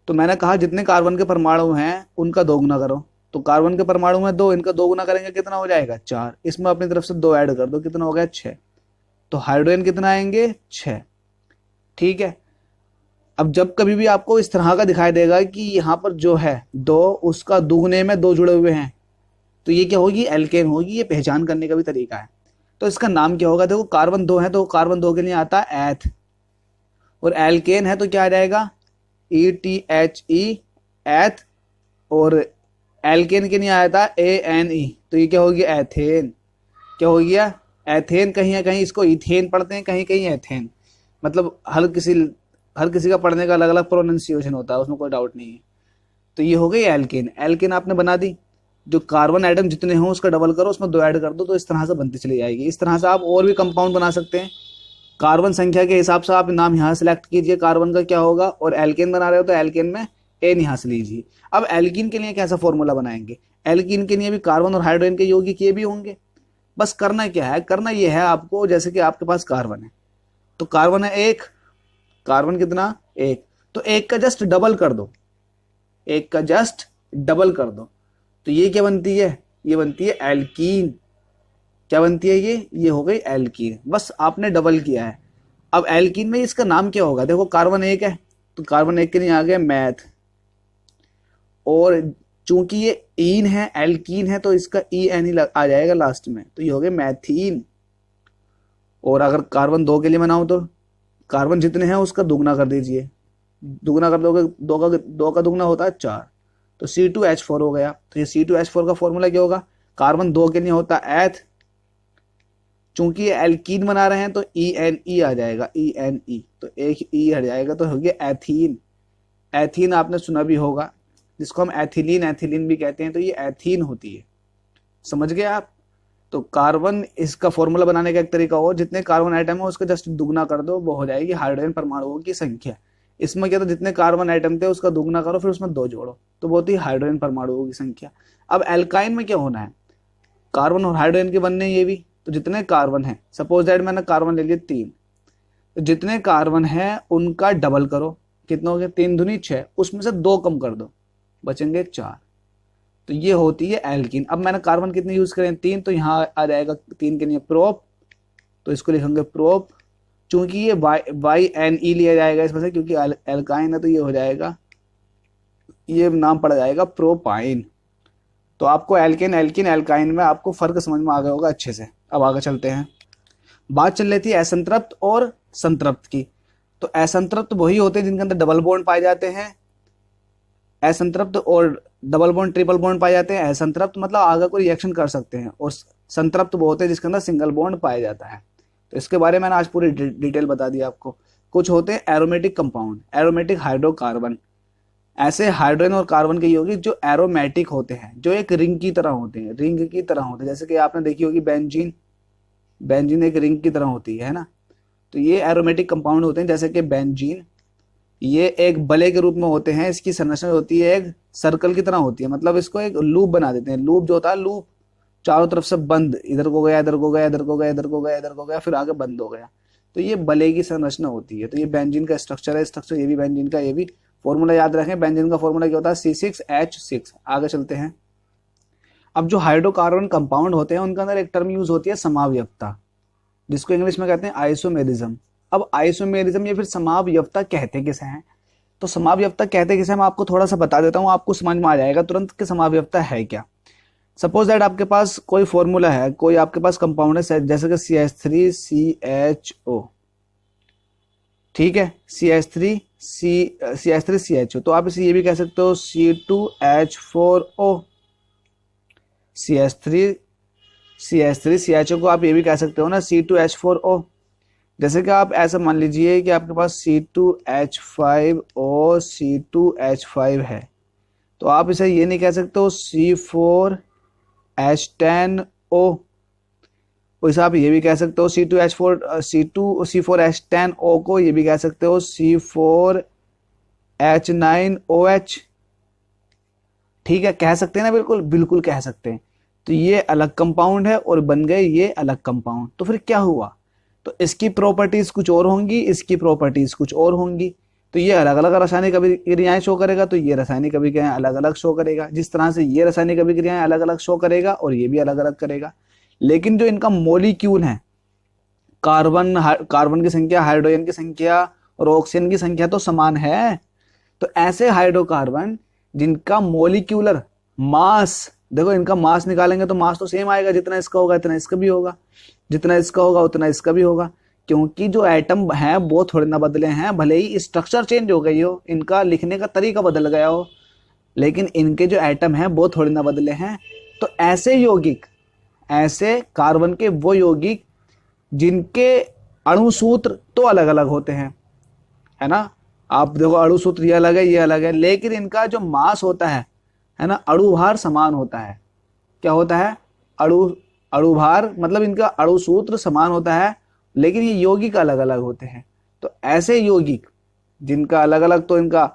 तो मैंने कहा जितने कार्बन के परमाणु हैं उनका दोगुना करो, तो कार्बन के परमाणु में दो, इनका दोगुना करेंगे कितना हो जाएगा चार, इसमें अपनी तरफ से दो ऐड कर दो, कितना हो गया छह। तो हाइड्रोजन कितना आएंगे छह, ठीक है। अब जब कभी भी आपको इस तरह का दिखाई देगा कि यहाँ पर जो है दो, उसका दुगने में दो जुड़े हुए हैं, तो ये क्या होगी, एल्केन होगी। ये पहचान करने का भी तरीका है। तो इसका नाम क्या होगा, देखो कार्बन दो है तो कार्बन दो के लिए आता है एथ, और एल्केन है तो क्या आ जाएगा ETHE, एथ। और एल्केन के लिए आया था ANE, तो ये क्या हो गया एथेन। क्या हो गया एथेन। कहीं ना कहीं इसको इथेन पढ़ते हैं, कहीं कहीं एथेन, मतलब हर किसी का पढ़ने का अलग अलग प्रोनाउंसिएशन होता है, उसमें कोई डाउट नहीं है। तो ये हो गई एल्केन। एल्केन आपने बना दी, जो कार्बन आइटम जितने हों उसका डबल करो, उसमें दो ऐड कर दो, तो इस तरह से बनती चली जाएगी। इस तरह से आप और भी कंपाउंड बना सकते हैं। कार्बन संख्या के हिसाब से आप नाम यहाँ सेलेक्ट कीजिए, कार्बन का क्या होगा, और एल्केन बना रहे हो तो एल्केन में एन यहाँ से लीजिए। अब एल्कीन के लिए कैसा फॉर्मूला बनाएंगे, एल्कीन के लिए भी कार्बन और हाइड्रोजन के यौगिक ये भी होंगे। बस करना क्या है, करना ये है आपको, जैसे कि आपके पास कार्बन है, तो कार्बन है एक, कार्बन कितना एक, तो एक का जस्ट डबल कर दो, एक का जस्ट डबल कर दो, तो ये क्या बनती है, ये बनती है एल्कीन। क्या बनती है ये हो गई एल्कीन। बस आपने डबल किया है। अब एल्कीन में इसका नाम क्या होगा, देखो कार्बन एक है तो कार्बन एक के लिए आ गया मैथ, और चूंकि ये ईन है, एल्कीन है, तो इसका EN आ जाएगा लास्ट में, तो ये हो गया मैथीन। और अगर कार्बन दो के लिए बनाऊं तो कार्बन जितने हैं उसका दुगना कर दीजिए, दुगना कर दोगे, दो का दुगना होता है 4, तो C2H4 हो गया। तो ये C2H4 का फॉर्मूला क्या होगा, कार्बन 2 के लिए होता है एथ, चूंकि ये एल्कीन बना रहे हैं तो ENE आ जाएगा, ENE, तो एक E हट जाएगा तो हो गया एथीन। एथीन आपने सुना भी होगा, जिसको हम एथिलीन भी कहते हैं, तो ये एथीन होती है, समझ गए आप। तो कार्बन, इसका फॉर्मूला बनाने का एक तरीका हो, जितने कार्बन आइटम है उसका जस्ट दुगना कर दो, वो हो जाएगी हाइड्रोजन परमाणुओं की संख्या। इसमें क्या था, जितने कार्बन आइटम थे उसका दुगना करो, फिर उसमें 2 जोड़ो, तो वो होती हाइड्रोजन परमाणुओं की संख्या। अब एल्काइन में क्या होना है, कार्बन और हाइड्रोजन के बनने ये भी, तो जितने कार्बन है, सपोज दैट मैंने कार्बन ले लिए 3, तो जितने कार्बन है उनका डबल करो, कितना हो गया, 3 दूनी 6, उसमें से 2 कम कर दो, बचेंगे 4, तो ये होती है एल्कीन। अब मैंने कार्बन कितने यूज करें, 3, तो यहाँ आ जाएगा 3 के लिए प्रोप, तो इसको लिखेंगे प्रोप, चूंकि ये YNE लिया जाएगा इसमें से, क्योंकि एल्काइन है, तो ये हो जाएगा, ये नाम पड़ जाएगा प्रोपाइन। तो आपको एल्केन, एल्किन, एल्काइन में आपको फर्क समझ में आ गया होगा अच्छे से। अब आगे चलते हैं, बात चल रही थी असंतृप्त और संतृप्त की। तो असंतृप्त वही होते हैं जिनके अंदर डबल बॉन्ड पाए जाते हैं, असंतृप्त और डबल बॉन्ड ट्रिपल बॉन्ड पाए जाते हैं। असंतृप्त मतलब आगे कोई रिएक्शन कर सकते हैं, और संतृप्त वो होते हैं जिसके अंदर सिंगल बॉन्ड पाया जाता है। तो इसके बारे में मैंने आज पूरी डिटेल बता दी आपको। कुछ होते हैं एरोमेटिक कंपाउंड, एरोमेटिक हाइड्रोकार्बन, ऐसे हाइड्रोजन और कार्बन के यौगिक जो एरोमेटिक होते हैं, जो एक रिंग की तरह होते हैं, रिंग की तरह होते हैं, जैसे कि आपने देखी होगी बेंजीन, बेंजीन एक रिंग की तरह होती है ना। तो ये एरोमेटिक कंपाउंड होते हैं, जैसे कि बेंजीन, ये एक बले के रूप में होते हैं, इसकी संरचना होती है एक सर्कल की तरह होती है, मतलब इसको एक लूप बना देते हैं। लूप जो होता है, लूप चारों तरफ से बंद, इधर को गया, इधर को गया, इधर को गया, इधर को गया, इधर को गया, फिर आगे बंद हो गया, तो ये बले की संरचना होती है। तो ये बेंजीन का स्ट्रक्चर है, स्ट्रक्चर ये भी बेंजीन का, ये भी फॉर्मूला याद रखें। बेंजीन का फॉर्मूला क्या होता है, C6H6। आगे चलते हैं। अब जो हाइड्रोकार्बन कंपाउंड होते हैं उनके अंदर एक टर्म यूज होती है समावयवता, जिसको इंग्लिश में कहते हैं आइसोमेरिज्म। अब आइसोमेरिज्म या फिर समावयवता कहते किसे हैं, तो समावयवता कहते किसे, मैं आपको थोड़ा सा बता देता हूँ, आपको समझ में आ जाएगा तुरंत कि समावयवता है क्या। सपोज दैट आपके पास कोई फॉर्मूला है, कोई आपके पास कंपाउंड है, जैसे कि CH3CHO, ठीक है, CH3CHO, तो आप इसे ये भी कह सकते हो C2H4O। CH3CHO को आप ये भी कह सकते हो ना C2H4O। जैसे कि आप ऐसा मान लीजिए कि आपके पास C2H5O C2H5 है, तो आप इसे ये नहीं कह सकते हो C4H10O, वैसे आप ये भी कह सकते हो C4H10O को ये भी कह सकते हो C4H9OH, ठीक है, कह सकते हैं ना, बिल्कुल बिल्कुल कह सकते हैं। तो ये अलग कंपाउंड है और बन गए ये अलग कंपाउंड। तो फिर क्या हुआ, तो इसकी प्रॉपर्टीज कुछ और होंगी, इसकी प्रॉपर्टीज कुछ और होंगी, तो ये अलग अलग रासायनिक अभिक्रियाएं शो करेगा, तो ये रासायनिक अभिक्रियाएं अलग अलग शो करेगा। जिस तरह से ये रासायनिक अभिक्रियाएं अलग अलग शो करेगा और ये भी अलग अलग करेगा, लेकिन जो इनका मॉलिक्यूल है, कार्बन की संख्या, हाइड्रोजन की संख्या और ऑक्सीजन की संख्या तो समान है। तो ऐसे हाइड्रोकार्बन जिनका मॉलिक्यूलर मास, देखो इनका मास निकालेंगे तो मास तो सेम आएगा, जितना इसका होगा इतना इसका भी होगा, जितना इसका होगा उतना इसका भी होगा, क्योंकि जो एटम हैं वो थोड़े ना बदले हैं, भले ही स्ट्रक्चर चेंज हो गई हो, इनका लिखने का तरीका बदल गया हो, लेकिन इनके जो एटम हैं वो थोड़े ना बदले हैं। तो ऐसे यौगिक, ऐसे कार्बन के वो यौगिक जिनके अणुसूत्र तो अलग अलग होते हैं, है ना, आप देखो अणुसूत्र ये अलग है, ये अलग है, लेकिन इनका जो मास होता है ना, अणुभार समान होता है। क्या होता है, अणुभार मतलब इनका अणुसूत्र समान होता है, लेकिन ये यौगिक अलग अलग होते हैं। तो ऐसे यौगिक जिनका अलग अलग, तो इनका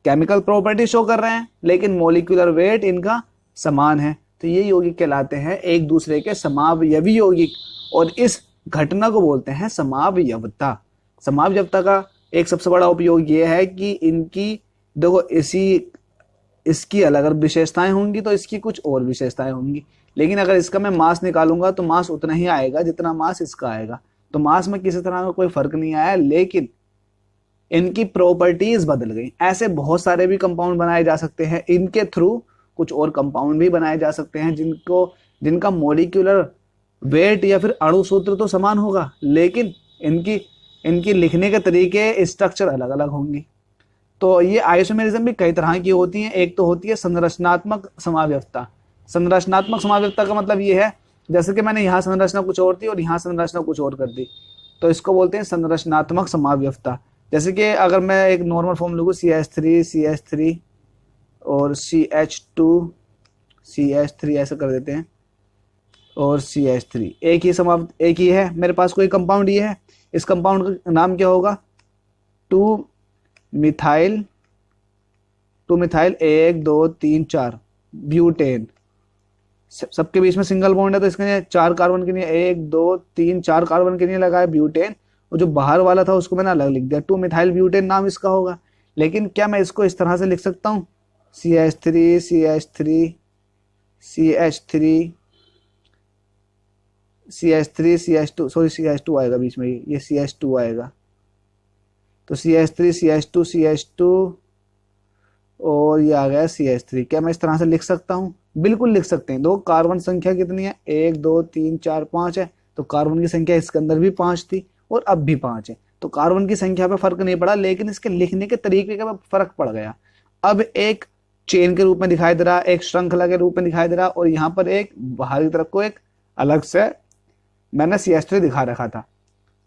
केमिकल प्रॉपर्टी शो कर रहे हैं, लेकिन मॉलिक्यूलर वेट इनका समान है, तो ये यौगिक कहलाते हैं एक दूसरे के समावयवी यौगिक, और इस घटना को बोलते हैं समावयवता। समावयवता का एक सबसे बड़ा उपयोग ये है कि इनकी देखो इसकी अलग अलग विशेषताएं होंगी, तो इसकी कुछ और विशेषताएं होंगी, लेकिन अगर इसका मैं मास निकालूंगा तो मास उतना ही आएगा जितना मास इसका आएगा। तो मास में किसी तरह का कोई फर्क नहीं आया, लेकिन इनकी प्रॉपर्टीज बदल गई। ऐसे बहुत सारे भी कंपाउंड बनाए जा सकते हैं, इनके थ्रू कुछ और कंपाउंड भी बनाए जा सकते हैं जिनका मॉलिक्यूलर वेट या फिर अणुसूत्र तो समान होगा, लेकिन इनकी इनकी लिखने के तरीके, स्ट्रक्चर अलग अलग होंगी। तो ये आइसोमेरिज्म भी कई तरह की होती हैं। एक तो होती है संरचनात्मक समाव्यवस्था। संरचनात्मक समाव्यवस्था का मतलब ये है, जैसे कि मैंने यहाँ संरचना कुछ और थी और यहाँ संरचना कुछ और कर दी, तो इसको बोलते हैं संरचनात्मक समाव्यवस्था। जैसे कि अगर मैं एक नॉर्मल फॉर्म लिखूँ CH3 और CH2 ऐसा कर देते हैं, और CH3 एक ही है मेरे पास। कोई कंपाउंड ये है, इस कंपाउंड का नाम क्या होगा? 2 मिथाइल 1 2 3 4 ब्यूटेन। सबके बीच में सिंगल बॉन्ड है, तो इसके लिए 4 कार्बन के लिए 1 2 3 4 कार्बन के लिए लगा है ब्यूटेन, और जो बाहर वाला था उसको मैंने अलग लिख दिया, 2 मिथाइल ब्यूटेन नाम इसका होगा। लेकिन क्या मैं इसको इस तरह से लिख सकता हूँ? CH3 CH2 आएगा बीच में, ये CH2 आएगा, तो CH3 और ये आ गया CH3। क्या मैं इस तरह से लिख सकता हूँ? बिल्कुल लिख सकते हैं। दो कार्बन संख्या कितनी है? 1 2 3 4 5 है, तो कार्बन की संख्या इसके अंदर भी 5 थी और अब भी 5 है, तो कार्बन की संख्या पे फर्क नहीं पड़ा, लेकिन इसके लिखने के तरीके का फर्क पड़ गया। अब एक चेन के रूप में दिखाई दे रहा, एक श्रृंखला के रूप में दिखाई दे रहा, और यहाँ पर एक बाहरी तरफ को एक अलग से मैंने CH3 दिखा रखा था।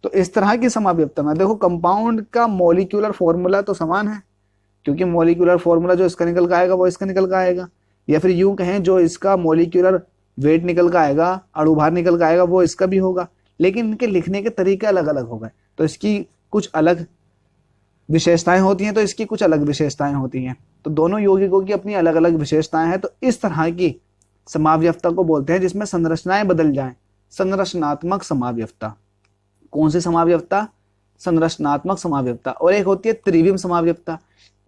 तो इस तरह की समाव्यवस्था में देखो, कंपाउंड का मॉलिक्यूलर फॉर्मूला तो समान है, क्योंकि मॉलिक्यूलर फॉर्मूला जो इसका निकल का आएगा वो इसका निकल का आएगा, या फिर यूं कहें जो इसका मॉलिक्यूलर वेट निकल का आएगा, अणु भार निकल का आएगा, वो इसका भी होगा, लेकिन इनके लिखने के तरीके अलग अलग हो गए। तो इसकी कुछ अलग विशेषताएं होती हैं, तो इसकी कुछ अलग विशेषताएं होती हैं। तो दोनों यौगिकों की अपनी अलग अलग विशेषताएं हैं। तो इस तरह की समाव्यवस्था को बोलते हैं जिसमें संरचनाएं बदल जाएं, संरचनात्मक समाव्यवस्था। कौन सी समाव्यवस्था? संरचनात्मक समाव्यवस्था। और एक होती है त्रिविम समाव्यवस्था।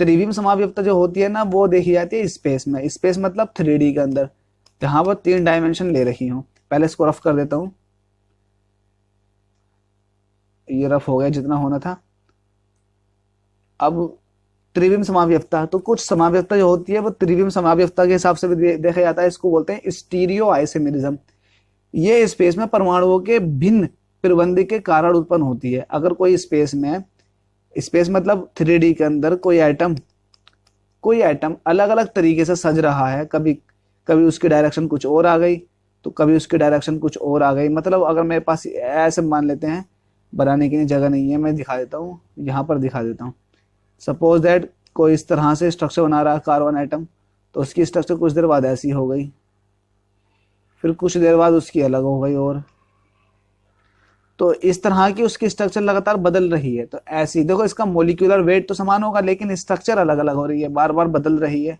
त्रिविम समाव्यवस्था जो होती है ना, वो देखी जाती है स्पेस में। स्पेस मतलब 3D के अंदर, जहां पर 3 डायमेंशन ले रखी हूं। पहले इसको रफ कर देता हूं, ये रफ हो गया जितना होना था। अब त्रिविम समाव्यवस्था, तो कुछ समाव्यवस्था जो होती है वो त्रिविम समाव्यवस्था के हिसाब से भी देखा जाता है। इसको बोलते हैं स्टीरियो आइसोमेरिज्म। ये स्पेस में परमाणुओं के भिन्न प्रबंध के कारण उत्पन्न होती है। अगर कोई स्पेस में, स्पेस मतलब 3D के अंदर कोई आइटम अलग अलग तरीके से सज रहा है, कभी उसकी डायरेक्शन कुछ और आ गई, तो कभी उसकी डायरेक्शन कुछ और आ गई। मतलब अगर मेरे पास ऐसे मान लेते हैं, बनाने के लिए जगह नहीं है, मैं दिखा देता हूँ, यहाँ पर दिखा देता हूँ। सपोज दैट कोई इस तरह से स्ट्रक्चर बना रहा है कार्बन आइटम, तो उसकी स्ट्रक्चर कुछ देर बाद ऐसी हो गई, फिर कुछ देर बाद उसकी अलग हो गई, और तो इस तरह की उसकी स्ट्रक्चर लगातार बदल रही है। तो ऐसी देखो, इसका मोलिकुलर वेट तो समान होगा, लेकिन स्ट्रक्चर अलग अलग हो रही है, बार बार बदल रही है।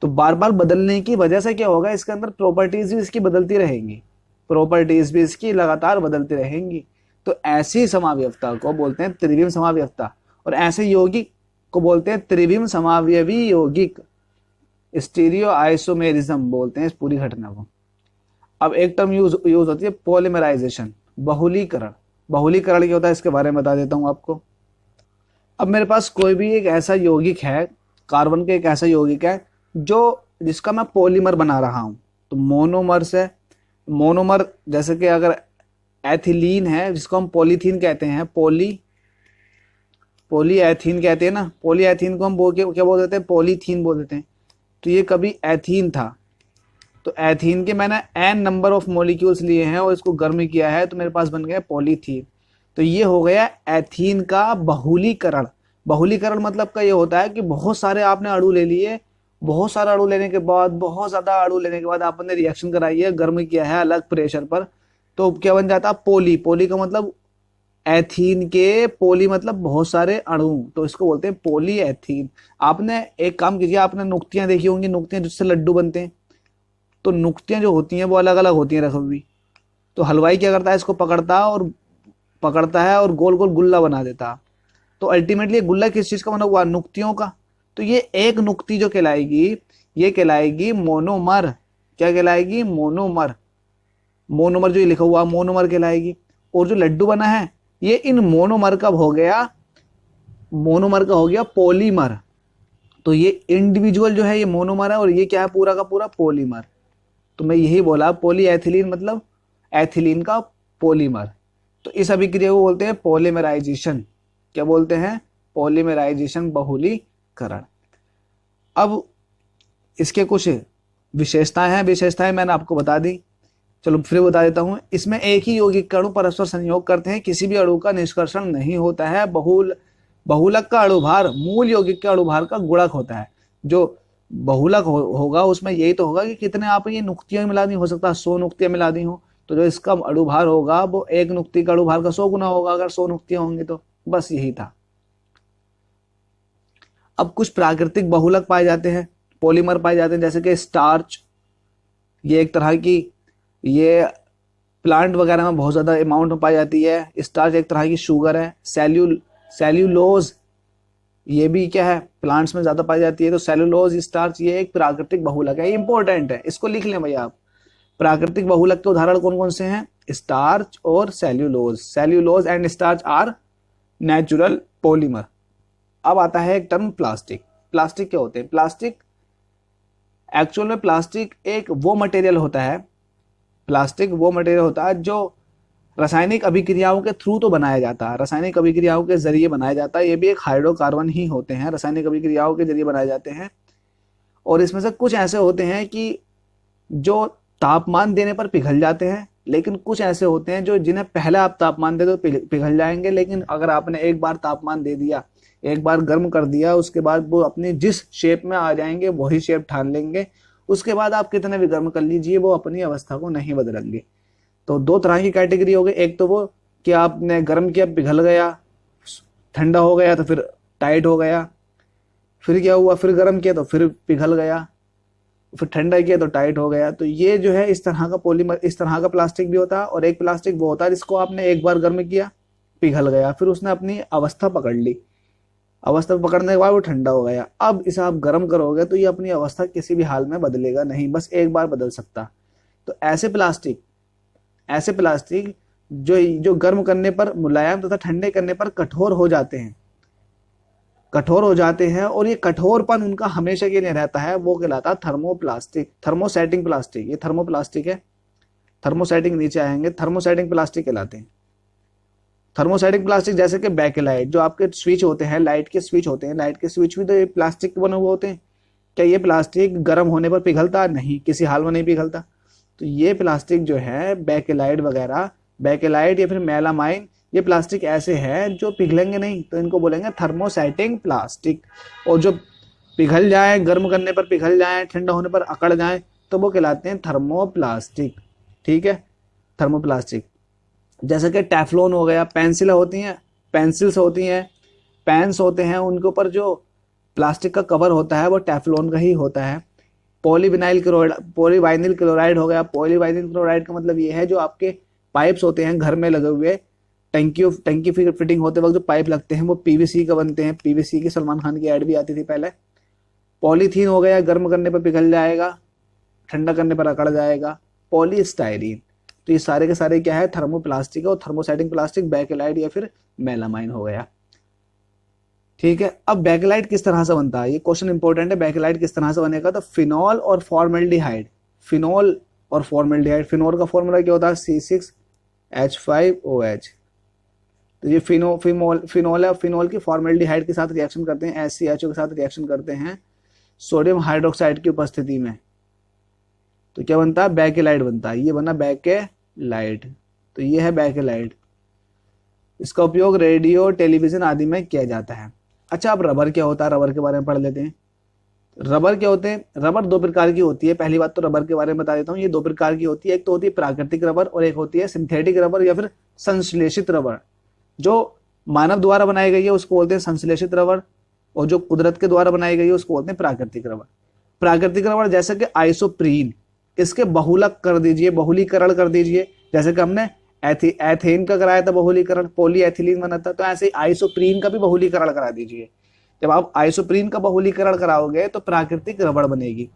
तो बार बार बदलने की वजह से क्या होगा, इसके अंदर प्रॉपर्टीज भी इसकी बदलती रहेंगी, प्रॉपर्टीज भी इसकी लगातार बदलती रहेंगी। तो ऐसी समाव्यवस्था को बोलते हैं त्रिविम समाव्यवस्था, और ऐसे यौगिक को बोलते हैं त्रिविम समावयवी यौगिक। स्टीरियो आइसोमेरिज्म बोलते हैं इस पूरी घटना को। अब एक टर्म यूज होती है पॉलीमराइजेशन, बहुलीकरण। बहुलीकरण क्या होता है इसके बारे में बता देता हूं आपको। अब मेरे पास कोई भी एक ऐसा यौगिक है, कार्बन के एक ऐसा यौगिक है जिसका मैं पॉलीमर बना रहा हूं। तो मोनोमर से, मोनोमर जैसे कि अगर एथिलीन है जिसको हम पॉलीथीन कहते हैं, पॉलीएथीन कहते हैं ना, पॉलीएथीन को हम क्या बोल देते हैं, पॉलीथीन बोल देते हैं। तो ये कभी एथीन था, तो एथीन के मैंने n नंबर ऑफ मॉलिक्यूल्स लिए हैं और इसको गर्म किया है, तो मेरे पास बन गया पॉलीथीन। तो ये हो गया एथीन का बहुलीकरण। बहुलीकरण मतलब का ये होता है कि बहुत सारे आपने अणु ले लिए, बहुत सारा अणु लेने के बाद, बहुत ज्यादा अणु लेने के बाद आपने रिएक्शन कराई है, गर्म किया है अलग प्रेशर पर, तो क्या बन जाता है पोली। पोली का मतलब एथीन के, पोली मतलब बहुत सारे अणु, तो इसको बोलते हैं पोली एथीन। आपने एक काम कीजिए, आपने नुक्तियां देखी होंगी, नुक्तियां जिससे लड्डू बनते हैं, तो नुक्तियां जो होती हैं वो अलग अलग होती हैं रखी हुई। तो हलवाई क्या करता है, इसको पकड़ता है और गोल गोल गुल्ला बना देता है। तो अल्टीमेटली गुल्ला किस चीज का बना हुआ, नुक्तियों का। तो ये एक नुक्ति जो कहलाएगी, ये कहलाएगी मोनोमर। क्या कहलाएगी, मोनोमर। मोनोमर जो ये लिखा हुआ मोनोमर कहलाएगी। और जो लड्डू बना है ये इन मोनोमर का हो गया, मोनोमर का हो गया पॉलीमर। तो ये इंडिविजुअल जो है ये मोनोमर है, और ये क्या है, पूरा का पूरा पॉलीमर। तो मैं यही बोला, पॉलीएथिलीन मतलब एथिलीन का पॉलीमर। तो इस अभिक्रिया को बोलते हैं पॉलीमराइजेशन। क्या बोलते हैं? पॉलीमराइजेशन, बहुलीकरण। अब इसके कुछ विशेषताएं हैं, विशेषताएं मैंने आपको बता दी, चलो फिर बता देता हूं। इसमें एक ही यौगिक अणु परस्पर संयोग करते हैं, किसी भी अणु का निष्कर्षण नहीं होता है। बहुलक का अणुभार मूल यौगिक के अणुभार का गुणक होता है। जो बहुलक होगा उसमें यही तो होगा कि कितने आप ये नुक्तियां मिला दी, हो सकता है 100 नुक्तियां मिला दी हो, तो जो इसका अणुभार होगा वो एक नुक्ति का अणुभार का 100 गुना होगा, अगर 100 नुक्तियां होंगी तो। बस यही था। अब कुछ प्राकृतिक बहुलक पाए जाते हैं, पॉलीमर पाए जाते हैं, जैसे कि स्टार्च, ये एक तरह की, ये प्लांट वगैरह में बहुत ज्यादा अमाउंट में पाई जाती है। स्टार्च एक तरह की शुगर है। सेल्यूलोज, ये भी क्या है, प्लांट्स में ज्यादा पाई जाती है। तो सेल्यूलोज, स्टार्च, ये एक प्राकृतिक बहुलक है, इंपॉर्टेंट है, इसको लिख लें भैया आप। प्राकृतिक बहुलक के उदाहरण कौन कौन से हैं? स्टार्च और cellulose. Cellulose and starch are natural polymer. अब आता है एक टर्म प्लास्टिक। प्लास्टिक क्या होते हैं? प्लास्टिक एक्चुअल में प्लास्टिक एक वो मटेरियल होता है, प्लास्टिक वो मटेरियल होता है जो रासायनिक अभिक्रियाओं के थ्रू तो बनाया जाता है, रासायनिक अभिक्रियाओं के जरिए बनाया जाता है। ये भी एक हाइड्रोकार्बन ही होते हैं, रासायनिक अभिक्रियाओं के जरिए बनाए जाते हैं। और इसमें से कुछ ऐसे होते हैं कि जो तापमान देने पर पिघल जाते हैं, लेकिन कुछ ऐसे होते हैं जो जिन्हें पहले आप तापमान दे दो पिघल जाएंगे, लेकिन अगर आपने एक बार तापमान दे दिया, एक बार गर्म कर दिया, उसके बाद वो अपनी जिस शेप में आ जाएंगे वही शेप ठान लेंगे। उसके बाद आप कितने भी गर्म कर लीजिए, वो अपनी अवस्था को नहीं बदलेंगे। तो दो तरह की कैटेगरी हो गई। एक तो वो कि आपने गर्म किया पिघल गया, ठंडा हो गया तो फिर टाइट हो गया, फिर क्या हुआ, फिर गर्म किया तो फिर पिघल गया, फिर ठंडा किया तो टाइट हो गया। तो ये जो है इस तरह का पॉलीमर, इस तरह का प्लास्टिक भी होता है। और एक प्लास्टिक वो होता है जिसको आपने एक बार गर्म किया, पिघल गया, फिर उसने अपनी अवस्था पकड़ ली, अवस्था पकड़ने के बाद वो ठंडा हो गया। अब इसे आप गर्म करोगे तो ये अपनी अवस्था किसी भी हाल में बदलेगा नहीं, बस एक बार बदल सकता। तो ऐसे प्लास्टिक जो गर्म करने पर मुलायम तथा ठंडे करने पर कठोर हो जाते हैं, और ये कठोरपन उनका हमेशा के लिए रहता है, वो कहलाता है थर्मोप्लास्टिक, थर्मोसेटिंग प्लास्टिक। ये थर्मोप्लास्टिक है, थर्मोसेटिंग नीचे आएंगे, थर्मोसेटिंग प्लास्टिक कहलाते हैं। थर्मोसेटिक प्लास्टिक जैसे कि बैकेलाइट, जो आपके स्विच होते हैं, लाइट के स्विच होते हैं, लाइट के स्विच भी तो ये प्लास्टिक के बने हुए होते हैं। क्या ये प्लास्टिक गर्म होने पर पिघलता? नहीं, किसी हाल में नहीं पिघलता। तो ये प्लास्टिक जो है बैकेलाइट वगैरह, बैकेलाइट या फिर मेलामाइन, ये प्लास्टिक ऐसे हैं जो पिघलेंगे नहीं, तो इनको बोलेंगे थर्मोसेटिंग प्लास्टिक। और जो पिघल जाए, गर्म करने पर पिघल जाए, ठंडा होने पर अकड़ जाए, तो वो कहलाते हैं थर्मोप्लास्टिक। ठीक है, थर्मोप्लास्टिक। जैसे कि टेफ्लॉन हो गया, पेंसिल होती हैं, पेंसिल्स होती हैं, पेन्स होते हैं, उनके ऊपर जो प्लास्टिक का कवर होता है वो टेफ्लॉन का ही होता है। पॉलीविनाइल क्लोराइड हो गया। पॉलीविनाइल क्लोराइड का मतलब ये है जो आपके पाइप्स होते हैं घर में लगे हुए, टंकी फिटिंग होते वक्त जो पाइप लगते हैं वो पीवीसी का बनते हैं। पीवीसी की सलमान खान की ऐड भी आती थी पहले। पॉलीथीन हो गया, गर्म करने पर पिघल जाएगा, ठंडा करने पर अकड़ जाएगा। पॉलीस्टाइरीन, तो ये सारे के सारे क्या है, थर्मोप्लास्टिक है। और थर्मोसेटिंग प्लास्टिक बैकेलाइट या फिर मेलामाइन हो गया। ठीक है, अब बैकेलाइट किस तरह से बनता है, ये क्वेश्चन इंपॉर्टेंट है। बैकेलाइट किस तरह से बनेगा? तो फिनॉल और फॉर्मेल्डिहाइड, फिनॉल और फॉर्मेल्डिहाइड। फिनॉल का फॉर्मूला क्या होता है? C6H5OH। तो ये फिनॉल है, फिनॉल की फॉर्मेल्डिहाइड के साथ रिएक्शन करते हैं, HCHO के साथ रिएक्शन करते हैं सोडियम हाइड्रोक्साइड की उपस्थिति में, तो क्या बनता है? बैकेलाइट बनता है। ये बना बैकेलाइट, तो ये है बैकेलाइट। इसका उपयोग रेडियो, टेलीविजन आदि में किया जाता है। अच्छा, अब रबर क्या होता है, रबर के बारे में पढ़ लेते हैं। रबर क्या होते हैं? रबर दो प्रकार की होती है। पहली बात तो रबर के बारे में बता देता हूँ, ये दो प्रकार की होती है। एक तो होती है प्राकृतिक रबर और एक होती है सिंथेटिक रबर या फिर संश्लेषित रबर। जो मानव द्वारा बनाई गई है उसको बोलते हैं संश्लेषित रबर, और जो कुदरत के द्वारा बनाई गई है उसको बोलते हैं प्राकृतिक रबर। प्राकृतिक रबर जैसे कि आइसोप्रीन, इसके बहुलक कर दीजिए, बहुलीकरण कर दीजिए। जैसे कि हमने एथेन का कराया था बहुलीकरण, पॉलीएथिलीन बना था, तो ऐसे आइसोप्रीन का भी बहुलीकरण करा दीजिए। जब आप आइसोप्रीन का बहुलीकरण कराओगे तो प्राकृतिक रबड़ बनेगी,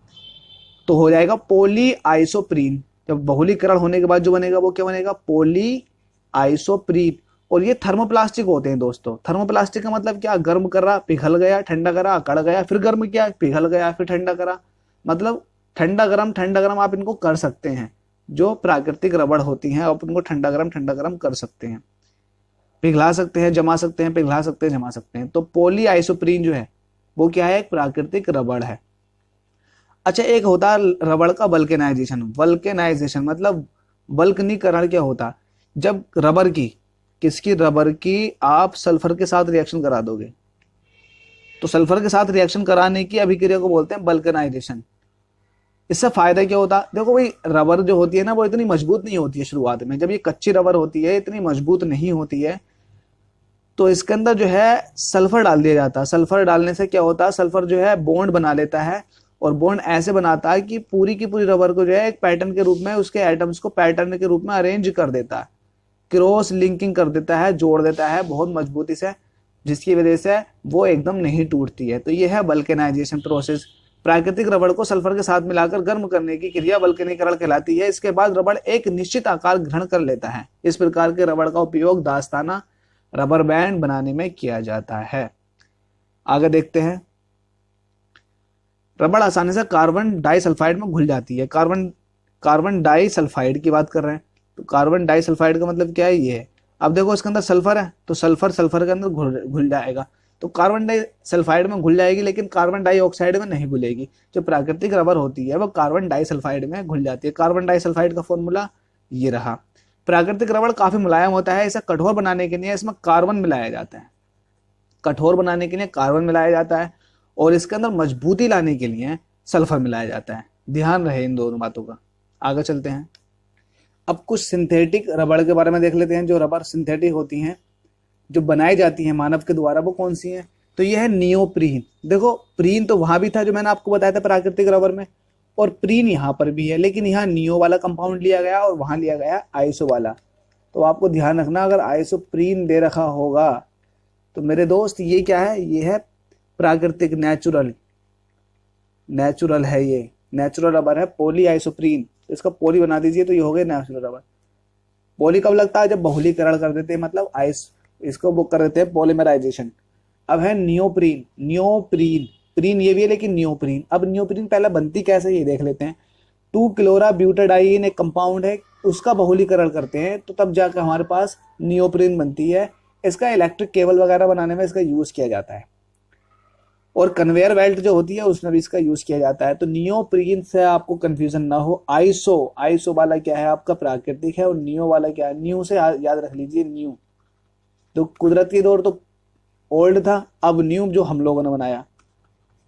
तो हो जाएगा पॉली आइसोप्रीन। जब बहुलीकरण होने के बाद जो बनेगा वो क्या बनेगा? Poly isoprene. और ये थर्मोप्लास्टिक होते हैं दोस्तों। थर्मोप्लास्टिक का मतलब क्या? गर्म करा, पिघल गया, ठंडा करा, अकड़ गया, फिर गर्म किया, पिघल गया, फिर ठंडा करा। मतलब ठंडा गरम आप इनको कर सकते हैं। जो प्राकृतिक रबड़ होती हैं आप उनको ठंडा गरम कर सकते हैं। पिघला सकते हैं, जमा सकते हैं, पिघला सकते हैं, जमा सकते हैं। तो पॉली आइसोप्रीन जो है वो क्या है, एक प्राकृतिक रबड़ है। अच्छा, एक होता है रबड़ का वल्केनाइजेशन। वल्केनाइजेशन मतलब वल्कनीकरण क्या होता, जब रबर की, किसकी, रबर की आप सल्फर के साथ रिएक्शन करा दोगे, तो सल्फर के साथ रिएक्शन कराने की अभिक्रिया को बोलते हैं वल्केनाइजेशन। इससे फायदा क्या होता, देखो भाई रबर जो होती है ना वो इतनी मजबूत नहीं होती है शुरुआत में, जब ये कच्ची रबर होती है इतनी मजबूत नहीं होती है, तो इसके अंदर जो है सल्फर डाल दिया जाता है। सल्फर डालने से क्या होता है, सल्फर जो है बॉन्ड बना लेता है, और बॉन्ड ऐसे बनाता है कि पूरी की पूरी रबर को जो है एक पैटर्न के रूप में, उसके एटम्स को पैटर्न के रूप में अरेंज कर देता है, क्रॉस लिंकिंग कर देता है, जोड़ देता है बहुत मजबूती से, जिसकी वजह से वो एकदम नहीं टूटती है। तो ये है वल्केनाइजेशन प्रोसेस। प्राकृतिक रबड़ को सल्फर के साथ मिलाकर गर्म करने की क्रिया वल्कनीकरण कहलाती है। इसके बाद रबड़ एक निश्चित आकार ग्रहण कर लेता है। इस प्रकार के रबड़ का उपयोग दास्ताना रबर बैंड बनाने में किया जाता है। आगे देखते हैं, रबड़ आसानी से कार्बन डाइसल्फाइड में घुल जाती है। कार्बन डाइसल्फाइड की बात कर रहे हैं, तो कार्बन डाइसल्फाइड का मतलब क्या है, ये है। अब देखो इसके अंदर सल्फर है, तो सल्फर के अंदर घुल जाएगा, तो कार्बन डाइसल्फाइड में घुल जाएगी, लेकिन कार्बन डाइऑक्साइड में नहीं घुलेगी। जो प्राकृतिक रबर होती है वो कार्बन डाइसल्फाइड में घुल जाती है। कार्बन डाइसल्फाइड का फॉर्मूला ये रहा। प्राकृतिक रबड़ काफी मुलायम होता है, इसे कठोर बनाने के लिए इसमें कार्बन मिलाया जाता है। कठोर बनाने के लिए कार्बन मिलाया जाता है, और इसके अंदर मजबूती लाने के लिए सल्फर मिलाया जाता है। ध्यान रहे इन दोनों बातों का। आगे चलते हैं, अब कुछ सिंथेटिक रबड़ के बारे में देख लेते हैं। जो रबड़ सिंथेटिक होती हैं, जो बनाई जाती है मानव के द्वारा, वो कौन सी है, तो यह है नियोप्रीन। देखो प्रीन तो वहां भी था जो मैंने आपको बताया था प्राकृतिक रबर में, और प्रीन यहाँ पर भी है, लेकिन यहाँ नियो वाला कंपाउंड लिया गया और वहां लिया गया आइसो वाला। तो आपको ध्यान रखना, अगर आइसोप्रीन दे रखा होगा तो मेरे दोस्त ये क्या है, ये है प्राकृतिक नेचुरल है, ये नेचुरल रबर है पॉली आइसोप्रीन। इसका पॉली बना दीजिए तो ये हो गया नेचुरल रबर। पॉली कब लगता है, जब बहुलीकरण कर देते हैं, मतलब इसको वो कर देते हैं पॉलीमराइजेशन। अब है नियोप्रीन, प्रीन ये भी है लेकिन नियोप्रीन। अब नियोप्रीन पहले बनती कैसे ये देख लेते हैं। 2 क्लोरा ब्यूटाडाइन एक कंपाउंड है, उसका बहुलीकरण करते हैं तो तब जाकर हमारे पास नियोप्रीन बनती है। इसका इलेक्ट्रिक केबल वगैरह बनाने में इसका यूज किया जाता है, और कन्वेयर बेल्ट जो होती है उसमें भी इसका यूज किया जाता है। तो नियोप्रीन से आपको कंफ्यूजन ना हो। आइसो वाला क्या है आपका प्राकृतिक है, और नियो वाला क्या है, न्यू से याद रख लीजिए। न्यू तो कुदरती दौर तो ओल्ड था, अब न्यू जो हम लोगों ने बनाया,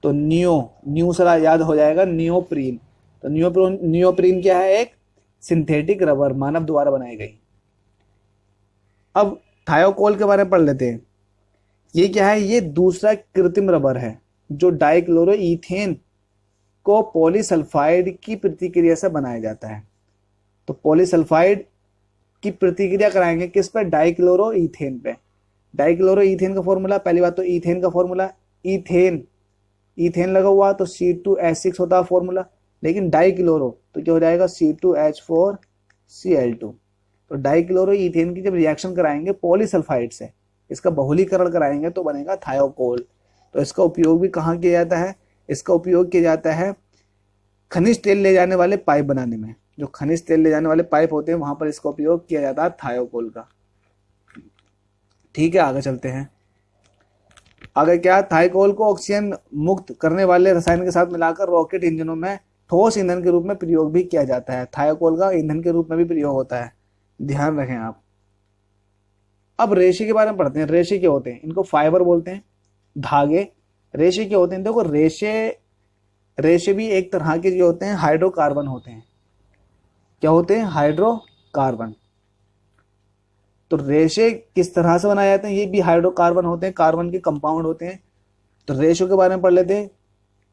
तो न्यू से याद हो जाएगा नियोप्रीन। तो नियोप्रीन क्या है, एक सिंथेटिक रबर मानव द्वारा बनाई गई। अब थायोकोल के बारे में पढ़ लेते हैं। ये क्या है, ये दूसरा कृत्रिम रबर है जो डाइक्लोरोईथेन को पॉलीसल्फाइड की प्रतिक्रिया से बनाया जाता है। तो पॉलीसल्फाइड की प्रतिक्रिया कराएंगे किस पे, डाइक्लोरोईथेन पे। डाइक्लोरोईथेन का फॉर्मूला, पहली बात तो ईथेन का फॉर्मूला, ईथेन लगा हुआ तो C2H6 होता है फॉर्मूला, लेकिन डाइक्लोरो तो क्या हो जाएगा C2H4Cl2। तो डाइक्लोरोईथेन की जब रिएक्शन कराएंगे पॉलीसल्फाइड से, इसका बहुलीकरण कराएंगे तो बनेगा थायोकोल। तो इसका उपयोग भी कहाँ किया जाता है, इसका उपयोग किया जाता है खनिज तेल ले जाने वाले पाइप बनाने में। जो खनिज तेल ले जाने वाले पाइप होते हैं वहां पर इसका उपयोग किया जाता है थायोकोल का। ठीक है, आगे चलते हैं। आगे क्या, थायोकोल को ऑक्सीजन मुक्त करने वाले रसायन के साथ मिलाकर रॉकेट इंजनों में ठोस ईंधन के रूप में प्रयोग भी किया जाता है। थायोकोल का ईंधन के रूप में भी प्रयोग होता है, ध्यान रखें आप। अब रेशे के बारे में पढ़ते हैं। रेशे क्या होते हैं, इनको फाइबर बोलते हैं, धागे। रेशे क्या होते हैं, देखो रेशे भी एक तरह के जो होते हैं हाइड्रोकार्बन होते हैं। क्या होते हैं, हाइड्रोकार्बन। तो रेशे किस तरह से बनाए जाते हैं, ये भी हाइड्रोकार्बन होते हैं, कार्बन के कंपाउंड होते हैं। तो रेशो के बारे में पढ़ लेते हैं।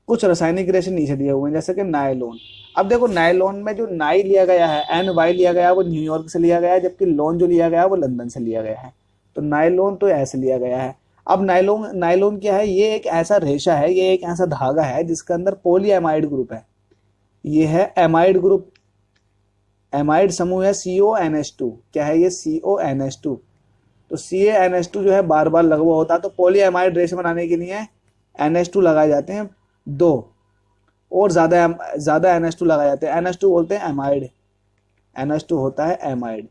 कुछ रासायनिक रेशे नीचे दिए हुए हैं, जैसे कि नायलॉन। अब देखो नायलॉन में जो नाई लिया गया है, NY लिया गया है, वो न्यूयॉर्क से लिया गया है, जबकि लॉन जो लिया गया है वो लंदन से लिया गया है। तो नायलॉन तो ऐसे लिया गया है। अब नायलॉन क्या है, ये एक ऐसा रेशा है, ये एक ऐसा धागा है जिसके अंदर पॉलीएमाइड ग्रुप है। ये है एमाइड ग्रुप, एमाइड समूह है CONH2। क्या है ये, CONH2। तो CaNH2 जो है बार बार लगा हुआ होता है, तो पॉलीएमाइड रेशे बनाने के लिए NH2 लगाए जाते हैं, 2 और ज्यादा NH2 लगाए जाते हैं। NH2 बोलते हैं एमाइड, NH2 होता है एमाइड।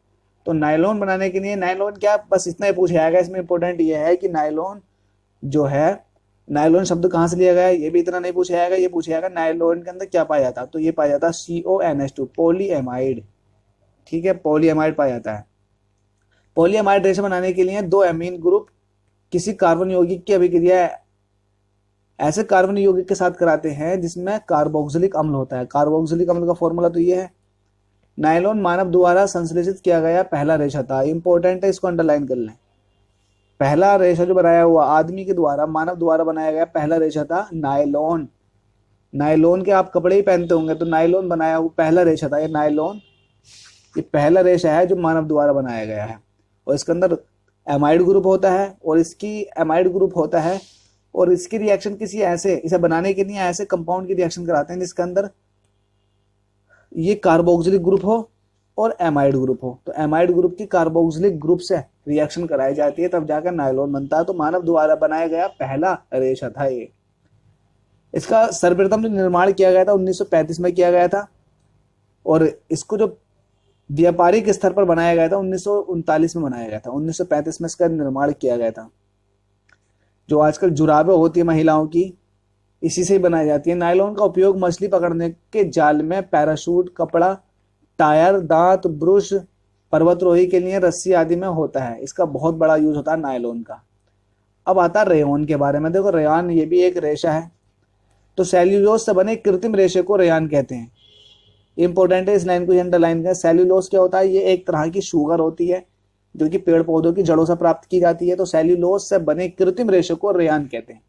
तो नायलॉन बनाने के लिए, नायलॉन क्या, बस इतना ही पूछा जाएगा। इसमें इंपॉर्टेंट ये है कि नायलॉन जो है, नायलॉन शब्द कहाँ से लिया गया है, ये भी इतना नहीं पूछा जाएगा। ये पूछा जाएगा नायलॉन के अंदर क्या पाया जाता है, तो ये पाया जाता है CONH2, पॉलीएमाइड। ठीक है, पॉलीएमाइड पाया जाता है। पॉलीएमाइड रेशा बनाने के लिए दो एमीन ग्रुप किसी कार्बन यौगिक की अभिक्रिया ऐसे कार्बन यौगिक के साथ कराते हैं जिसमें कार्बोक्सिलिक अम्ल होता है। कार्बोक्सिलिक अम्ल का फॉर्मूला तो ये है। नायलॉन मानव द्वारा संश्लेषित किया गया पहला रेशा था। इंपॉर्टेंट है, इसको अंडरलाइन कर लें। पहला रेशा जो बनाया हुआ आदमी के द्वारा, मानव द्वारा बनाया गया पहला रेशा था नायलॉन। नायलॉन के आप कपड़े ही पहनते होंगे, तो नायलॉन बनाया हुआ पहला रेशा था ये नायलॉन। ये पहला रेशा है जो मानव द्वारा बनाया गया है, और इसके अंदर एमाइड ग्रुप होता है, और इसकी एमाइड ग्रुप होता है, और इसकी रिएक्शन किसी ऐसे, इसे बनाने के लिए ऐसे कंपाउंड की रिएक्शन कराते हैं जिसके अंदर ये कार्बोक्सिलिक ग्रुप हो और एमाइड ग्रुप हो। तो एमाइड ग्रुप की कार्बोक्सिलिक ग्रुप से रिएक्शन कराई जाती है, तब जाकर नायलॉन बनता है। तो मानव द्वारा बनाया गया पहला रेशा था ये। इसका सर्वप्रथम जो निर्माण किया गया था 1935 में किया गया था, और इसको जो व्यापारिक स्तर पर बनाया गया था 1939 में बनाया गया था। 1935 में इसका निर्माण किया गया था। जो आजकल जुराबें होती है महिलाओं की, इसी से ही बनाई जाती है। नायलॉन का उपयोग मछली पकड़ने के जाल में, पैराशूट, कपड़ा, टायर, दांत, ब्रुश, पर्वतरोही के लिए रस्सी आदि में होता है। इसका बहुत बड़ा यूज होता है नायलॉन का। अब आता है रेयॉन के बारे में। देखो रेयॉन ये भी एक रेशा है। तो सेल्यूलोज से बने कृत्रिम रेशे को रेयॉन कहते हैं। इंपॉर्टेंट है, इस लाइन को अंडरलाइन करें। सेल्यूलोज क्या होता है, ये एक तरह की शुगर होती है जो कि पेड़ पौधों की जड़ों से प्राप्त की जाती है। तो सेल्यूलोज से बने कृत्रिम रेशे को रेयॉन कहते हैं।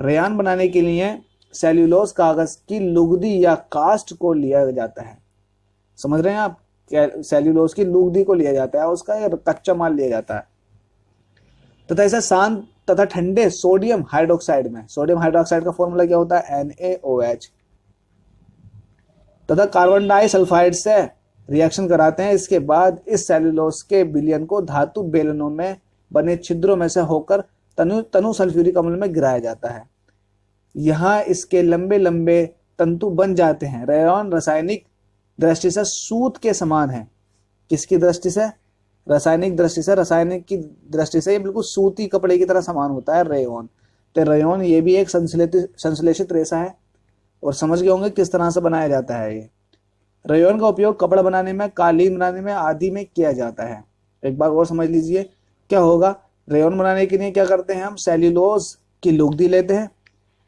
रेयॉन बनाने के लिए सेल्यूलोज कागज की लुगदी या कास्ट को लिया जाता है। समझ रहे हैं आप, सेल्यूलोज की लुगदी को लिया जाता है, उसका कच्चा माल लिया जाता है। तथा इसे शांत तथा ठंडे सोडियम हाइड्रोक्साइड में, सोडियम हाइड्रोक्साइड का फॉर्मूला क्या होता है, NaOH, तथा कार्बन डाइसल्फाइड से रिएक्शन कराते हैं। इसके बाद इस सेल्यूलोज के विलयन को धातु बेलनों में बने छिद्रों में से होकर तनु सल्फ्यूरिक अम्ल में गिराया जाता है। यहाँ इसके लंबे लंबे तंतु बन जाते हैं। रेयॉन रासायनिक दृष्टि से सूत के समान है। किसकी दृष्टि से, रासायनिक दृष्टि से, रासायनिक की दृष्टि से ये बिल्कुल सूती कपड़े की तरह समान होता है रेयॉन। तो रेयॉन ये भी एक संश्लेषित रेशा है, और समझ गए होंगे किस तरह से बनाया जाता है ये। रेयॉन का उपयोग कपड़ा बनाने में, कालीन बनाने में आदि में किया जाता है। एक बार और समझ लीजिए क्या होगा। रेयॉन बनाने के लिए क्या करते हैं हम, सेल्यूलोज की लुगदी लेते हैं।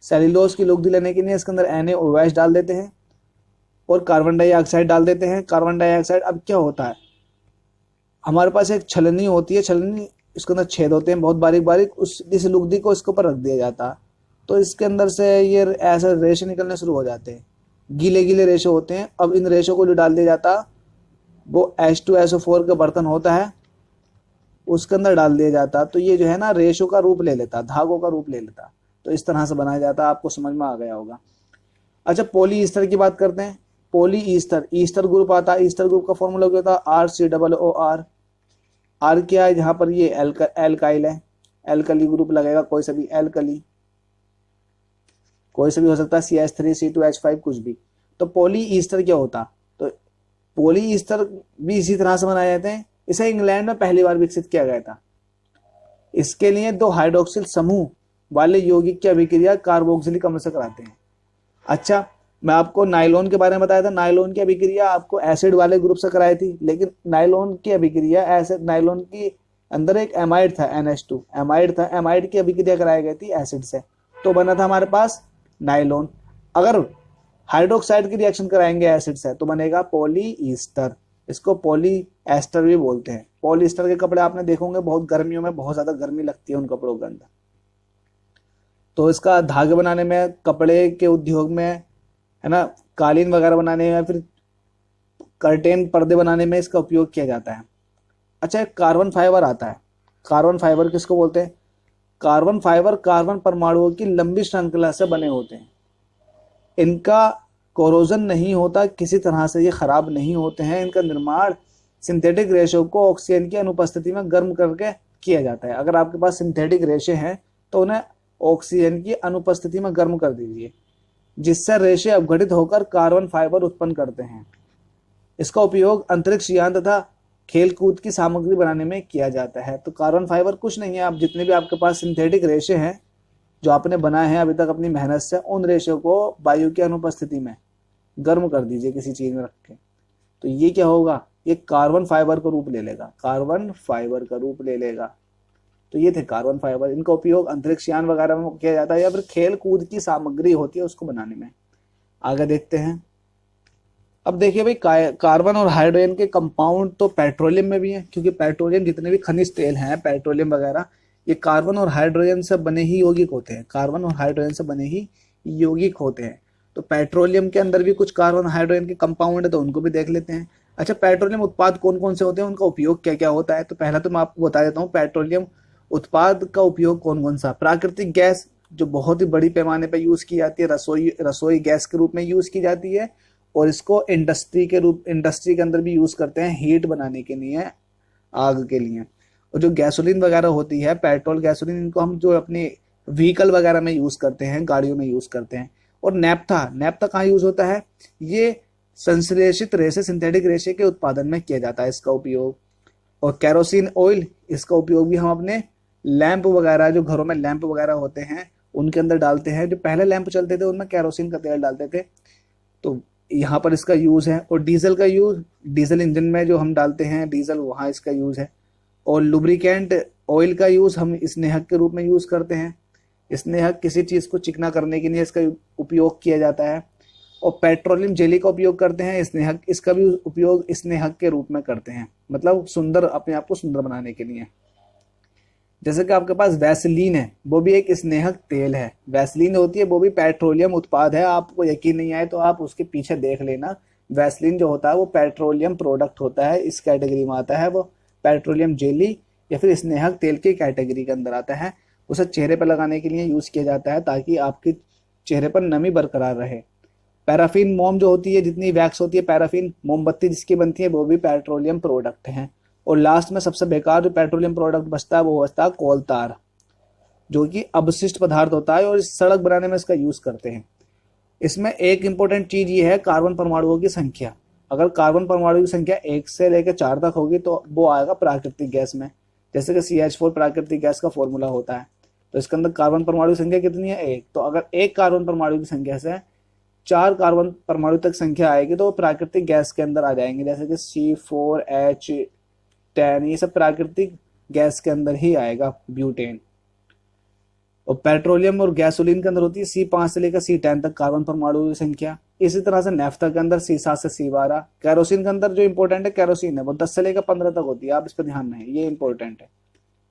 सेल्यूलोज की लुगदी लेने के लिए इसके अंदर NaOH डाल देते हैं और कार्बन डाइऑक्साइड डाल देते हैं। कार्बन डाइऑक्साइड, अब क्या होता है, हमारे पास एक छलनी होती है, छलनी, इसके अंदर छेद होते हैं बहुत बारीक बारीक, इस लुगदी को इसके ऊपर रख दिया जाता है, तो इसके अंदर से ये ऐसे रेशे निकलने शुरू हो जाते हैं। गीले गीले रेशे होते हैं। अब इन रेशों को जो डाल दिया जाता, वो H2SO4 का बर्तन होता है, उसके अंदर डाल दिया जाता। तो ये जो है ना रेशों का रूप ले लेता, धागों का रूप ले लेता। तो इस तरह से बनाया जाता, आपको समझ में आ गया होगा। अच्छा, पॉली ईस्टर की बात करते हैं। पॉली ईस्टर, ईस्टर ग्रुप आता है। ईस्टर ग्रुप का फॉर्मूला क्या होता है, RCOOR। आर क्या है, जहां पर ये एल्काइल है, एल्कली ग्रुप लगेगा, कोई सा भी एल्कली, कोई सा भी हो सकता है, CH3, C2H5, कुछ भी। तो पॉली ईस्टर क्या होता, तो पॉली ईस्टर भी इसी तरह से बनाए जाते हैं। इसे इंग्लैंड में पहली बार विकसित किया गया था। इसके लिए दो हाइड्रोक्सिल समूह वाले यौगिक की अभिक्रिया कार्बोक्सिलिक अम्ल से कराते हैं। अच्छा, मैं आपको नायलॉन के बारे में बताया था। नायलॉन की अभिक्रिया आपको एसिड वाले ग्रुप से कराई थी, लेकिन नायलॉन की अभिक्रिया ऐसे, नायलॉन की अंदर एक एमाइड था, NH2 एमाइड था, एमाइड की अभिक्रिया कराई गई थी एसिड से, तो बना था हमारे पास नायलॉन। अगर हाइड्रोक्साइड की रिएक्शन कराएंगे एसिड से तो बनेगा पॉली ईस्टर। इसको पॉली एस्टर भी बोलते हैं। पॉली ईस्टर के कपड़े आपने देखोगे, बहुत गर्मियों में बहुत ज्यादा गर्मी लगती है उन कपड़ों के अंदर, तो इसका धागे बनाने में, कपड़े के उद्योग में, है ना, कालीन वगैरह बनाने में, फिर कर्टेन पर्दे बनाने में इसका उपयोग किया जाता है। अच्छा, एक कार्बन फाइबर आता है। कार्बन फाइबर किसको बोलते हैं, कार्बन फाइबर कार्बन परमाणुओं की लंबी श्रृंखला से बने होते हैं। इनका कोरोजन नहीं होता किसी तरह से, ये खराब नहीं होते हैं। इनका निर्माण सिंथेटिक रेशों को ऑक्सीजन की अनुपस्थिति में गर्म करके किया जाता है। अगर आपके पास सिंथेटिक रेशे हैं तो उन्हें ऑक्सीजन की अनुपस्थिति में गर्म कर दीजिए, जिससे रेशे अपघटित होकर कार्बन फाइबर उत्पन्न करते हैं। इसका उपयोग अंतरिक्ष यान तथा खेल कूद की सामग्री बनाने में किया जाता है। तो कार्बन फाइबर कुछ नहीं है, आप जितने भी आपके पास सिंथेटिक रेशे हैं जो आपने बनाए हैं अभी तक अपनी मेहनत से, उन रेशों को वायु की अनुपस्थिति में गर्म कर दीजिए किसी चीज में रख के, तो ये क्या होगा, ये कार्बन फाइबर का रूप ले लेगा, कार्बन फाइबर का रूप ले लेगा। तो ये थे कार्बन फाइबर, इनका उपयोग अंतरिक्ष यान वगैरह में किया जाता है या फिर खेल कूद की सामग्री होती है उसको बनाने में। आगे देखते हैं। अब देखिए भाई, कार्बन और हाइड्रोजन के कंपाउंड तो पेट्रोलियम में भी हैं, क्योंकि पेट्रोलियम जितने भी खनिज तेल हैं, पेट्रोलियम वगैरह, ये कार्बन और हाइड्रोजन से बने ही यौगिक होते हैं, कार्बन और हाइड्रोजन से बने ही यौगिक होते हैं। तो पेट्रोलियम के अंदर भी कुछ कार्बन हाइड्रोजन के कंपाउंड है, तो उनको भी देख लेते हैं। अच्छा, पेट्रोलियम उत्पाद कौन कौन से होते हैं, उनका उपयोग क्या क्या होता है। तो पहला तो मैं आपको बता देता हूँ, पेट्रोलियम उत्पाद का उपयोग कौन कौन सा। प्राकृतिक गैस जो बहुत ही बड़ी पैमाने पर यूज की जाती है, रसोई गैस के रूप में यूज की जाती है, और इसको इंडस्ट्री के अंदर भी यूज करते हैं हीट बनाने के लिए, आग के लिए। और जो गैसोलीन वगैरह होती है, पेट्रोल गैसोलीन, इनको हम जो अपने व्हीकल वगैरह में यूज करते हैं, गाड़ियों में यूज करते हैं। और नैप्था कहाँ यूज होता है, ये संश्लेषित रेशे, सिंथेटिक रेशे के उत्पादन में किया जाता है इसका उपयोग। और कैरोसिन ऑयल, इसका उपयोग भी हम अपने लैंप वगैरह, जो घरों में लैंप वगैरह होते हैं उनके अंदर डालते हैं। जो पहले लैंप चलते थे उनमें कैरोसिन का तेल डालते थे, तो यहाँ पर इसका यूज है। और डीजल का यूज, डीजल इंजन में जो हम डालते हैं डीजल, वहाँ इसका यूज है। और लुब्रिकेंट ऑयल का यूज हम स्नेहक के रूप में यूज करते हैं, स्नेहक किसी चीज को चिकना करने के लिए इसका उपयोग किया जाता है। और पेट्रोलियम जेली का उपयोग करते हैं स्नेहक, इसका भी उपयोग स्नेहक के रूप में करते हैं, मतलब सुंदर, अपने आप को सुंदर बनाने के लिए। जैसे कि आपके पास वैसलीन है, वो भी एक स्नेहक तेल है, वैसलीन होती है, वो भी पेट्रोलियम उत्पाद है। आपको यकीन नहीं आए तो आप उसके पीछे देख लेना, वैसलीन जो होता है वो पेट्रोलियम प्रोडक्ट होता है, इस कैटेगरी में आता है। वो पेट्रोलियम जेली या फिर स्नेहक तेल की कैटेगरी के अंदर आता है। उसे चेहरे पर लगाने के लिए यूज किया जाता है ताकि आपके चेहरे पर नमी बरकरार रहे। पैराफिन मोम जो होती है, जितनी वैक्स होती है, पैराफिन मोमबत्ती जिसकी बनती है, वो भी पेट्रोलियम प्रोडक्ट हैं। और लास्ट में सबसे बेकार जो पेट्रोलियम प्रोडक्ट बचता है वो बचता है कोल तार, जो कि अवशिष्ट पदार्थ होता है और इस सड़क बनाने में इसका यूज करते हैं। इसमें एक इंपॉर्टेंट चीज ये है, कार्बन परमाणुओं की संख्या। अगर कार्बन परमाणु की संख्या 1 से लेकर 4 तक होगी तो वो आएगा प्राकृतिक गैस में, जैसे कि CH4 प्राकृतिक गैस का फॉर्मूला होता है। तो इसके अंदर कार्बन परमाणु की संख्या कितनी है, 1। तो अगर एक कार्बन परमाणु की संख्या से 4 कार्बन परमाणु तक संख्या आएगी तो वो प्राकृतिक गैस के अंदर आ जाएंगे, जैसे कि C4H10, ये सब प्राकृतिक गैस के अंदर ही आएगा, ब्यूटेन। और पेट्रोलियम और गैसोलीन के अंदर होती है C5 से लेकर C10 तक कार्बन परमाणु की संख्या। इसी तरह से नेफ्था के अंदर C7 से C12। कैरोसिन के अंदर जो इंपॉर्टेंट है कैरोसिन है, वो 10 से लेकर 15 तक होती है, आप इस पर ध्यान रहे, ये इंपॉर्टेंट है।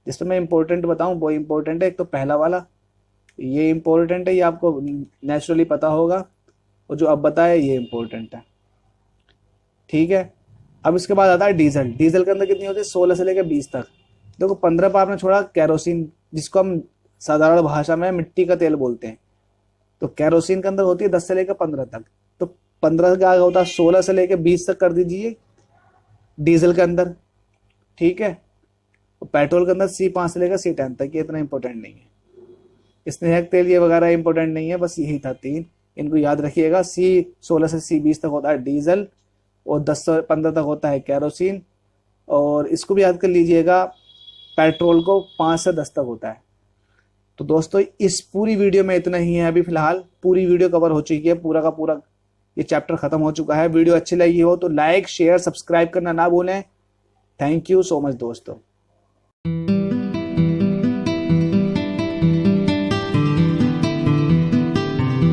जिस पर मैं इंपॉर्टेंट बताऊं वो इंपॉर्टेंट है। एक तो पहला वाला ये इंपॉर्टेंट है, ये आपको नेचुरली पता होगा, और जो अब बताया ये इंपॉर्टेंट है, ठीक है। अब इसके बाद आता है डीजल। डीजल के अंदर कितनी होती है, 16 से लेकर 20 तक। देखो 15 पर आपने छोड़ा कैरोसिन, जिसको हम साधारण भाषा में मिट्टी का तेल बोलते हैं। तो कैरोसिन के अंदर होती है 10 से लेकर 15 तक। तो 15 का आगे होता है 16 से लेकर 20 तक कर दीजिए डीजल के अंदर, ठीक है। और पेट्रोल के अंदर C5 से लेकर C10 तक, ये इतना इंपॉर्टेंट नहीं है। स्नेहक तेल ये वगैरह इंपॉर्टेंट नहीं है, बस यही था 3, इनको याद रखिएगा। C16 से C20 तक होता है डीजल, और 10 से 15 तक होता है कैरोसिन, और इसको भी याद कर लीजिएगा, पेट्रोल को 5 से 10 तक होता है। तो दोस्तों इस पूरी वीडियो में इतना ही है, अभी फिलहाल पूरी वीडियो कवर हो चुकी है, पूरा का पूरा ये चैप्टर खत्म हो चुका है। वीडियो अच्छी लगी हो तो लाइक, शेयर, सब्सक्राइब करना ना भूलें। थैंक यू सो मच दोस्तों।